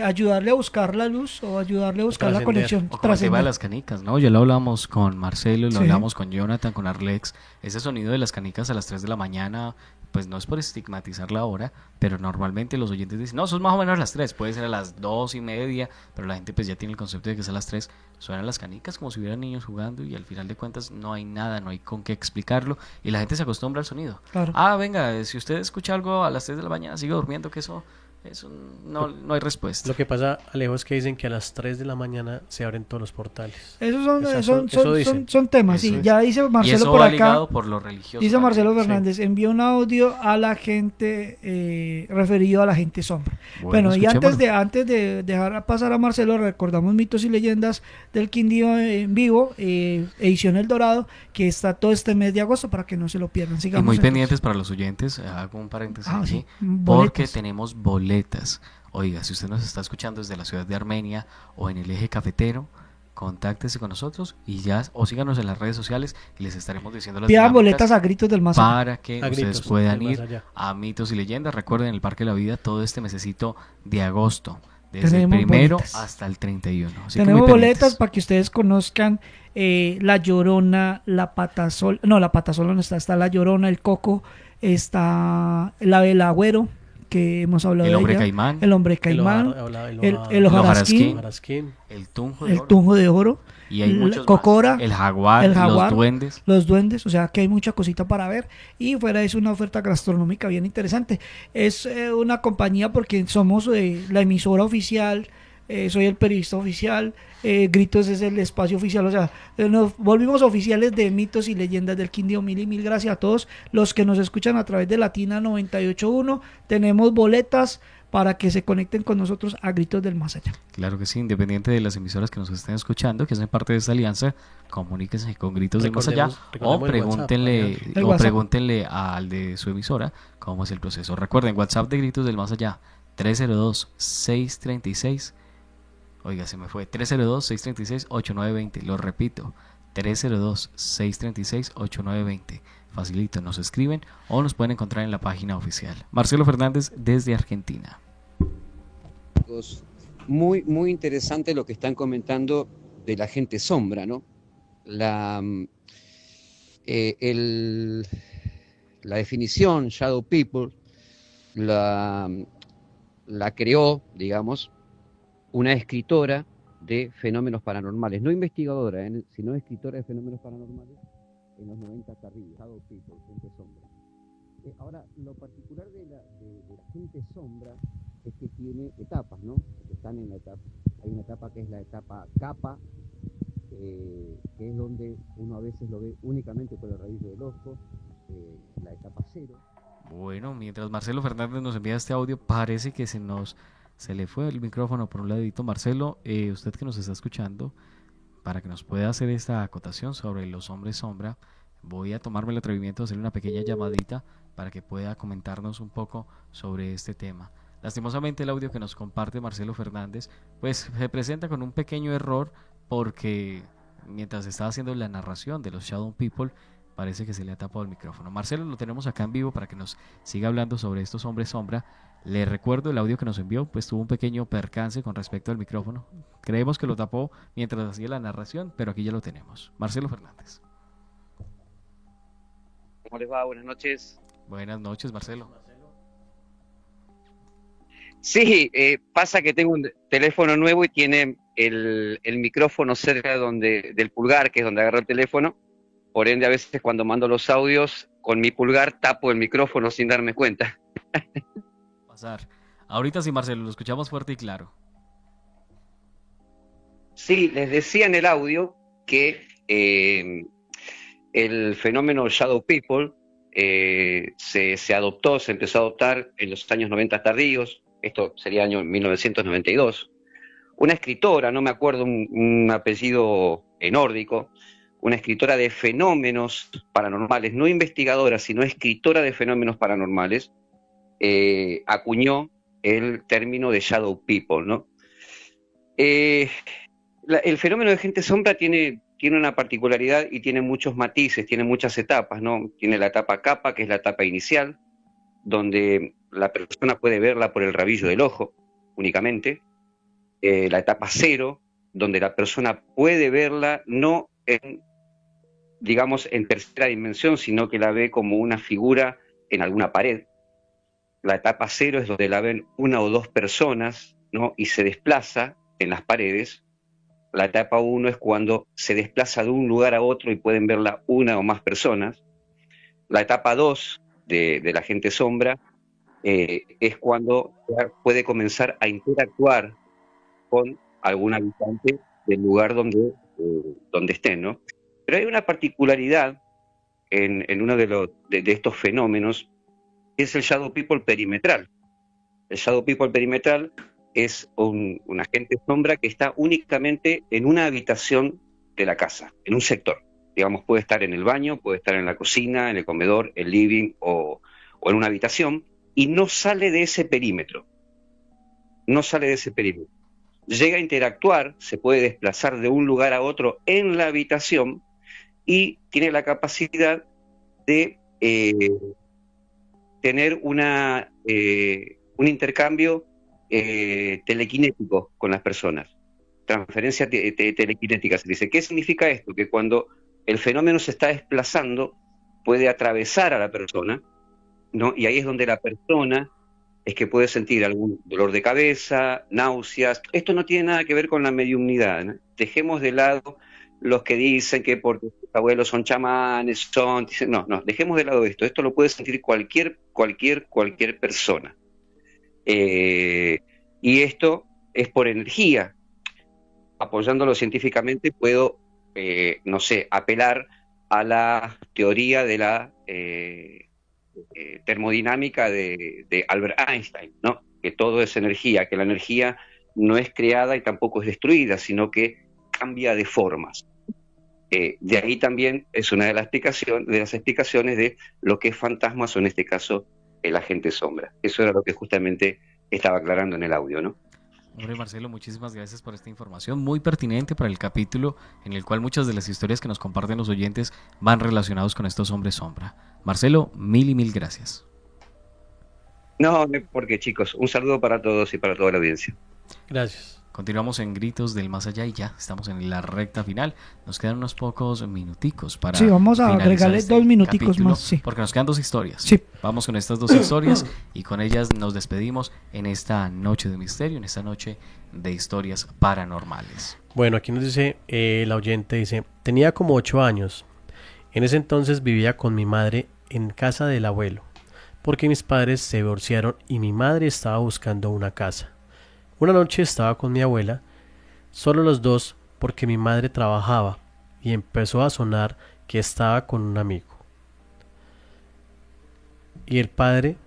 ayudarle a buscar la luz o ayudarle a buscar la conexión. O como el tema de las canicas, ¿no? Ya lo hablamos con Marcelo, lo hablamos con Jonathan, con Arlex. Ese sonido de las canicas a las 3 de la mañana, pues no es por estigmatizar la hora, pero normalmente los oyentes dicen, no, son más o menos las 3, puede ser a las 2:30, pero la gente pues ya tiene el concepto de que es a las 3. Suenan las canicas como si hubiera niños jugando y al final de cuentas no hay nada, no hay con qué explicarlo y la gente se acostumbra al sonido. Claro. Venga, si usted escucha algo a las 3 de la mañana, sigue durmiendo, que eso no hay respuesta. Lo que pasa, Alejo, es que dicen que a las 3 de la mañana se abren todos los portales. Son temas, sí. Ya dice Marcelo por acá. Por lo religioso dice Marcelo Fernández, sí. Envió un audio a la gente referido a la gente sombra. Bueno, y antes de dejar pasar a Marcelo, recordamos mitos y leyendas del Quindío en vivo, edición El Dorado, que está todo este mes de agosto para que no se lo pierdan. Sigamos y muy entonces. pendientes para los oyentes, hago un paréntesis aquí, sí. porque tenemos boletas. Oiga, si usted nos está escuchando desde la ciudad de Armenia o en el eje cafetero, contáctese con nosotros o síganos en las redes sociales y les estaremos diciendo las pidan boletas a Gritos del Más Allá para que ustedes puedan ir a Mitos y Leyendas. Recuerden, el Parque de la Vida todo este mesecito de agosto, desde el 1 hasta el 31. Así tenemos boletas para que ustedes conozcan La Llorona, la Patasola no está La Llorona, el Coco, está el Agüero, que hemos hablado el hombre de ella, caimán, el hombre caimán, el hojarasquín, el tunjo de oro, y hay muchos Cocora, más. El jaguar, los duendes, o sea que hay mucha cosita para ver, y fuera de eso una oferta gastronómica bien interesante. Es una compañía porque somos la emisora oficial, soy el periodista oficial, Gritos es el espacio oficial, o sea, nos volvimos oficiales de Mitos y Leyendas del Quindío. Mil gracias a todos los que nos escuchan a través de Latina 98.1. Tenemos boletas para que se conecten con nosotros a Gritos del Más Allá. Claro que sí, independiente de las emisoras que nos estén escuchando, que hacen parte de esta alianza, comuníquense con Gritos del Más Allá o pregúntenle al de su emisora cómo es el proceso. Recuerden, WhatsApp de Gritos del Más Allá, 302-636. Oiga, se me fue. 302-636-8920. Lo repito. 302-636-8920. Facilito, nos escriben o nos pueden encontrar en la página oficial. Marcelo Fernández desde Argentina. Muy, muy interesante lo que están comentando de la gente sombra, ¿no? La definición Shadow People la creó, digamos, una escritora de fenómenos paranormales, no investigadora, sino escritora de fenómenos paranormales en los 90 tardíos, Shadow People, gente sombra. Ahora, lo particular de la gente sombra es que tiene etapas, ¿no? Están en la etapa, hay una etapa que es la etapa capa, que es donde uno a veces lo ve únicamente por el rabillo del ojo, la etapa cero. Bueno, mientras Marcelo Fernández nos envía este audio, parece que se le fue el micrófono por un ladito. Marcelo, usted que nos está escuchando, para que nos pueda hacer esta acotación sobre los hombres sombra, voy a tomarme el atrevimiento de hacerle una pequeña llamadita para que pueda comentarnos un poco sobre este tema. Lastimosamente el audio que nos comparte Marcelo Fernández pues se presenta con un pequeño error, porque mientras está haciendo la narración de los Shadow People parece que se le ha tapado el micrófono. Marcelo, lo tenemos acá en vivo para que nos siga hablando sobre estos hombres sombra. Le recuerdo, el audio que nos envió pues tuvo un pequeño percance con respecto al micrófono. Creemos que lo tapó mientras hacía la narración, pero aquí ya lo tenemos. Marcelo Fernández. ¿Cómo les va? Buenas noches. Buenas noches, Marcelo. Sí, pasa que tengo un teléfono nuevo y tiene el micrófono cerca del pulgar, que es donde agarro el teléfono. Por ende, a veces cuando mando los audios, con mi pulgar tapo el micrófono sin darme cuenta. Pasar. Ahorita sí, Marcelo, lo escuchamos fuerte y claro. Sí, les decía en el audio que el fenómeno Shadow People se empezó a adoptar en los años 90 tardíos. Esto sería año 1992. Una escritora, no me acuerdo un apellido nórdico, una escritora de fenómenos paranormales, no investigadora, sino escritora de fenómenos paranormales, acuñó el término de Shadow People, ¿no? El fenómeno de gente sombra tiene una particularidad y tiene muchos matices, tiene muchas etapas, ¿no? Tiene la etapa capa, que es la etapa inicial, donde la persona puede verla por el rabillo del ojo únicamente. La etapa cero, donde la persona puede verla no en tercera dimensión, sino que la ve como una figura en alguna pared. La etapa cero es donde la ven una o dos personas, ¿no? Y se desplaza en las paredes. La etapa 1 es cuando se desplaza de un lugar a otro y pueden verla una o más personas. La etapa 2 de la gente sombra es cuando ya puede comenzar a interactuar con algún habitante del lugar donde estén, ¿no? Pero hay una particularidad en uno de estos fenómenos, que es el Shadow People perimetral. El Shadow People perimetral es un agente sombra que está únicamente en una habitación de la casa, en un sector. Digamos, puede estar en el baño, puede estar en la cocina, en el comedor, el living o en una habitación, y no sale de ese perímetro. No sale de ese perímetro. Llega a interactuar, se puede desplazar de un lugar a otro en la habitación y tiene la capacidad de tener un intercambio telequinético con las personas. Transferencia telequinética se dice. ¿Qué significa esto? Que cuando el fenómeno se está desplazando, puede atravesar a la persona, ¿no? Y ahí es donde la persona es que puede sentir algún dolor de cabeza, náuseas. Esto no tiene nada que ver con la mediumnidad, ¿no? Dejemos de lado los que dicen que porque sus abuelos son chamanes, no, dejemos de lado esto. Esto lo puede sentir cualquier persona. Y esto es por energía. Apoyándolo científicamente puedo, apelar a la teoría de la termodinámica de Albert Einstein, ¿no? Que todo es energía, que la energía no es creada y tampoco es destruida, sino que cambia de formas. De ahí también es una de las explicaciones de lo que es fantasmas, o en este caso el agente sombra. Eso era lo que justamente estaba aclarando en el audio, ¿no? Hombre, Marcelo, muchísimas gracias por esta información muy pertinente para el capítulo en el cual muchas de las historias que nos comparten los oyentes van relacionados con estos hombres sombra. Marcelo, mil gracias. No, porque chicos, un saludo para todos y para toda la audiencia. Gracias. Continuamos en Gritos del Más Allá y ya estamos en la recta final. Nos quedan unos pocos minuticos para vamos a agregarle 2 minuticos capítulo, más. Sí. Porque nos quedan 2 historias. Sí. Vamos con estas 2 historias y con ellas nos despedimos en esta noche de misterio, en esta noche de historias paranormales. Bueno, aquí nos dice el oyente, dice, tenía como 8 años. En ese entonces vivía con mi madre en casa del abuelo, porque mis padres se divorciaron y mi madre estaba buscando una casa. Una noche estaba con mi abuela, solo los dos, porque mi madre trabajaba, y empezó a sonar que estaba con un amigo. Y el padre,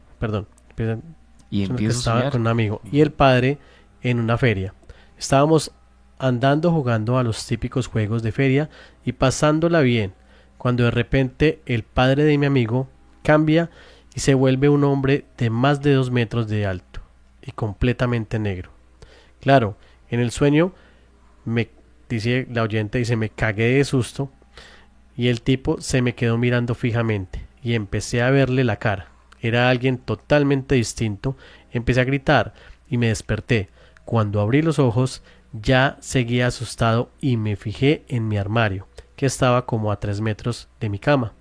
estaba con un amigo, y el padre en una feria. Estábamos andando jugando a los típicos juegos de feria y pasándola bien, cuando de repente el padre de mi amigo cambia y se vuelve un hombre de más de 2 metros de alto y completamente negro. Claro, en el sueño, dice la oyente, dice, me cagué de susto y el tipo se me quedó mirando fijamente y empecé a verle la cara. Era alguien totalmente distinto. Empecé a gritar y me desperté. Cuando abrí los ojos ya seguía asustado y me fijé en mi armario, que estaba como a 3 metros de mi cama.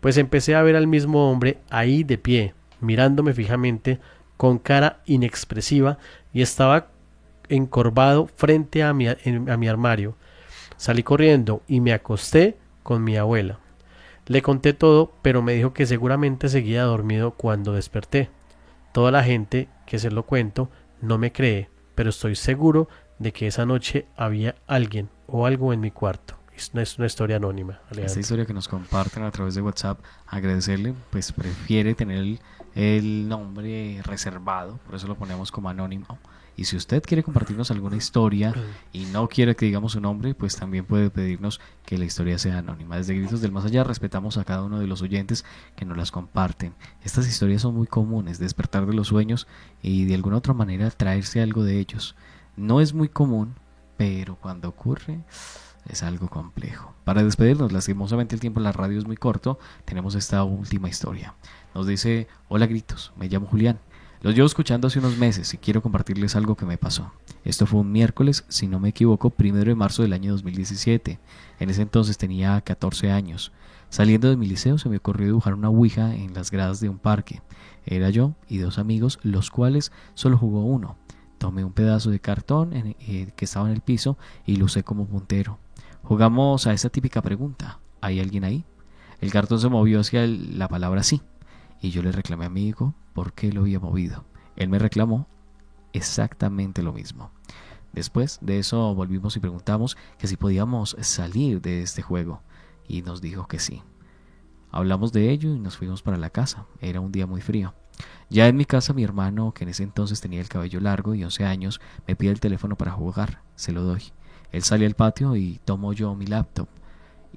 Pues empecé a ver al mismo hombre ahí de pie, mirándome fijamente, con cara inexpresiva, y estaba encorvado frente a mi armario. Salí corriendo y me acosté con mi abuela. Le conté todo, pero me dijo que seguramente seguía dormido cuando desperté. Toda la gente que se lo cuento no me cree, pero estoy seguro de que esa noche había alguien o algo en mi cuarto. Es una historia anónima, Alejandro. Esta historia que nos comparten a través de WhatsApp, agradecerle, pues prefiere tener el nombre reservado, por eso lo ponemos como anónimo. Y si usted quiere compartirnos alguna historia y no quiere que digamos su nombre, pues también puede pedirnos que la historia sea anónima. Desde Gritos del Más Allá respetamos a cada uno de los oyentes que nos las comparten. Estas historias son muy comunes, despertar de los sueños y de alguna otra manera traerse algo de ellos. No es muy común, pero cuando ocurre es algo complejo. Para despedirnos, lastimosamente el tiempo en la radio es muy corto, tenemos esta última historia. Nos dice, hola Gritos, me llamo Julián. Los llevo escuchando hace unos meses y quiero compartirles algo que me pasó. Esto fue un miércoles, si no me equivoco, 1 de marzo del año 2017. En ese entonces tenía 14 años. Saliendo de mi liceo se me ocurrió dibujar una ouija en las gradas de un parque. Era yo y 2 amigos, los cuales solo jugó uno. Tomé un pedazo de cartón que estaba en el piso y lo usé como puntero. Jugamos a esa típica pregunta, ¿hay alguien ahí? El cartón se movió hacia la palabra sí. y yo le reclamé a mi hijo por qué lo había movido. Él me reclamó exactamente lo mismo. Después de eso volvimos y preguntamos que si podíamos salir de este juego y nos dijo que sí. Hablamos de ello y nos fuimos para la casa. Era un día muy frío. Ya en mi casa mi hermano, que en ese entonces tenía el cabello largo y 11 años, me pide el teléfono para jugar. Se lo doy. Él sale al patio y tomo yo mi laptop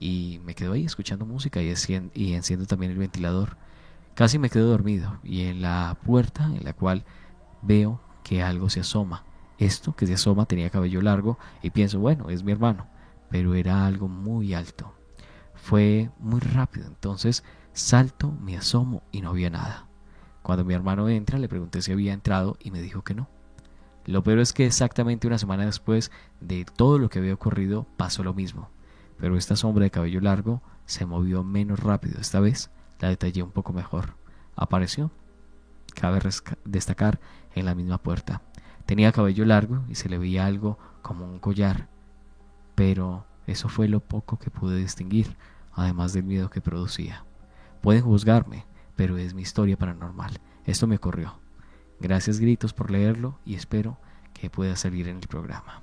y me quedo ahí escuchando música y enciendo también el ventilador. Casi me quedo dormido y en la puerta en la cual veo que algo se asoma. Esto que se asoma tenía cabello largo y pienso, bueno, es mi hermano, pero era algo muy alto. Fue muy rápido, entonces salto, me asomo y no había nada. Cuando mi hermano entra, le pregunté si había entrado y me dijo que no. Lo peor es que exactamente una semana después de todo lo que había ocurrido pasó lo mismo, pero esta sombra de cabello largo se movió menos rápido. Esta vez la detallé un poco mejor. Apareció, cabe destacar, en la misma puerta. Tenía cabello largo y se le veía algo como un collar, pero eso fue lo poco que pude distinguir, además del miedo que producía. Pueden juzgarme, pero es mi historia paranormal. Esto me ocurrió. Gracias Gritos por leerlo y espero que pueda salir en el programa.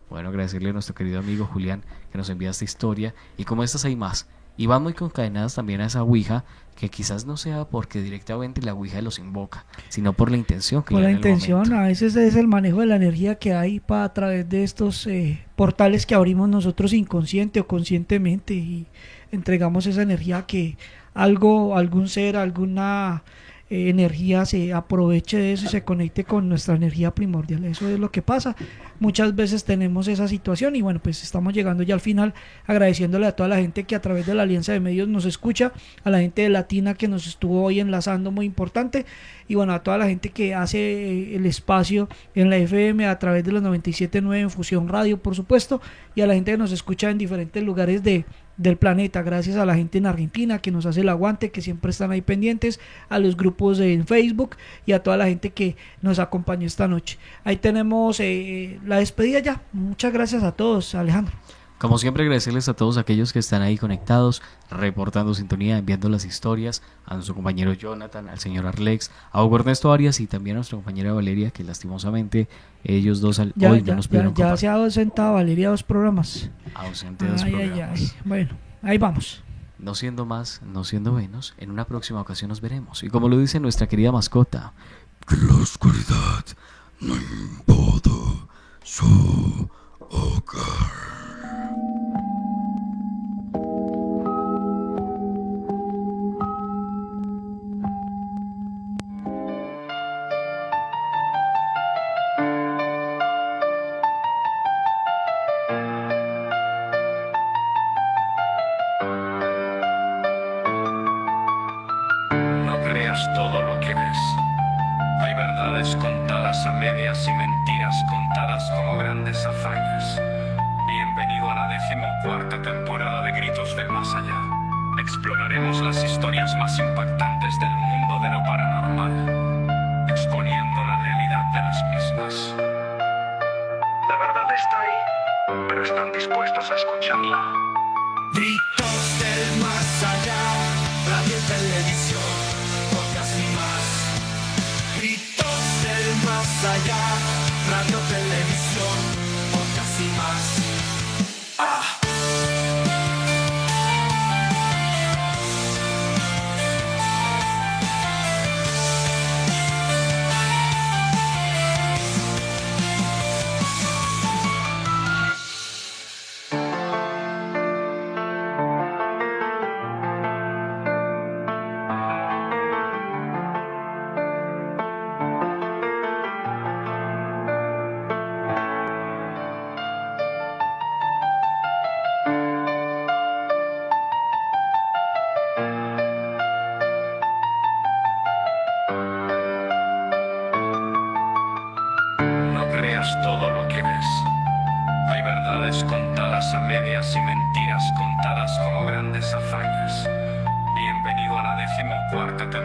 Bueno, agradecerle a nuestro querido amigo Julián que nos envía esta historia, y como estas hay más, y van muy concadenadas también a esa ouija, que quizás no sea porque directamente la ouija los invoca, sino por la intención que por le la dan en el intención, momento. a veces es el manejo de la energía que hay a través de estos portales que abrimos nosotros inconsciente o conscientemente, y entregamos esa energía que algún ser, alguna energía se aproveche de eso y se conecte con nuestra energía primordial. Eso es lo que pasa. Muchas veces tenemos esa situación y bueno, pues estamos llegando ya al final, agradeciéndole a toda la gente que a través de la Alianza de Medios nos escucha, a la gente de Latina que nos estuvo hoy enlazando, muy importante, y bueno, a toda la gente que hace el espacio en la FM a través de los 97.9 en Fusión Radio, por supuesto, y a la gente que nos escucha en diferentes lugares del planeta. Gracias a la gente en Argentina que nos hace el aguante, que siempre están ahí pendientes, a los grupos en Facebook y a toda la gente que nos acompañó esta noche. Ahí tenemos la despedida ya. Muchas gracias a todos, Alejandro. Como siempre, agradecerles a todos aquellos que están ahí conectados, reportando sintonía, enviando las historias, a nuestro compañero Jonathan, al señor Arlex, a Hugo Ernesto Arias y también a nuestra compañera Valeria, que lastimosamente ellos dos hoy no nos pudieron ya compartir. se ha ausentado Valeria 2 programas. Ausente 2 programas. Bueno, ahí vamos. No siendo más, no siendo menos, en una próxima ocasión nos veremos. Y como lo dice nuestra querida mascota, que la oscuridad no invada su hogar. No creas todo lo que ves. Hay verdades contadas a medias y mentiras contadas como grandes hazañas. Bienvenido a la 14ª temporada de Gritos del Más Allá. Exploraremos las historias más impactantes del mundo de lo paranormal, exponiendo la realidad de las mismas. La verdad está ahí, pero están dispuestos a escucharla. Gritos del más allá, radio y televisión, podcast y más. Gritos del más allá, radio, televisión, podcast y más. No creas todo lo que ves. Hay verdades contadas a medias y mentiras contadas como grandes hazañas. Bienvenido a la 14ª temporada.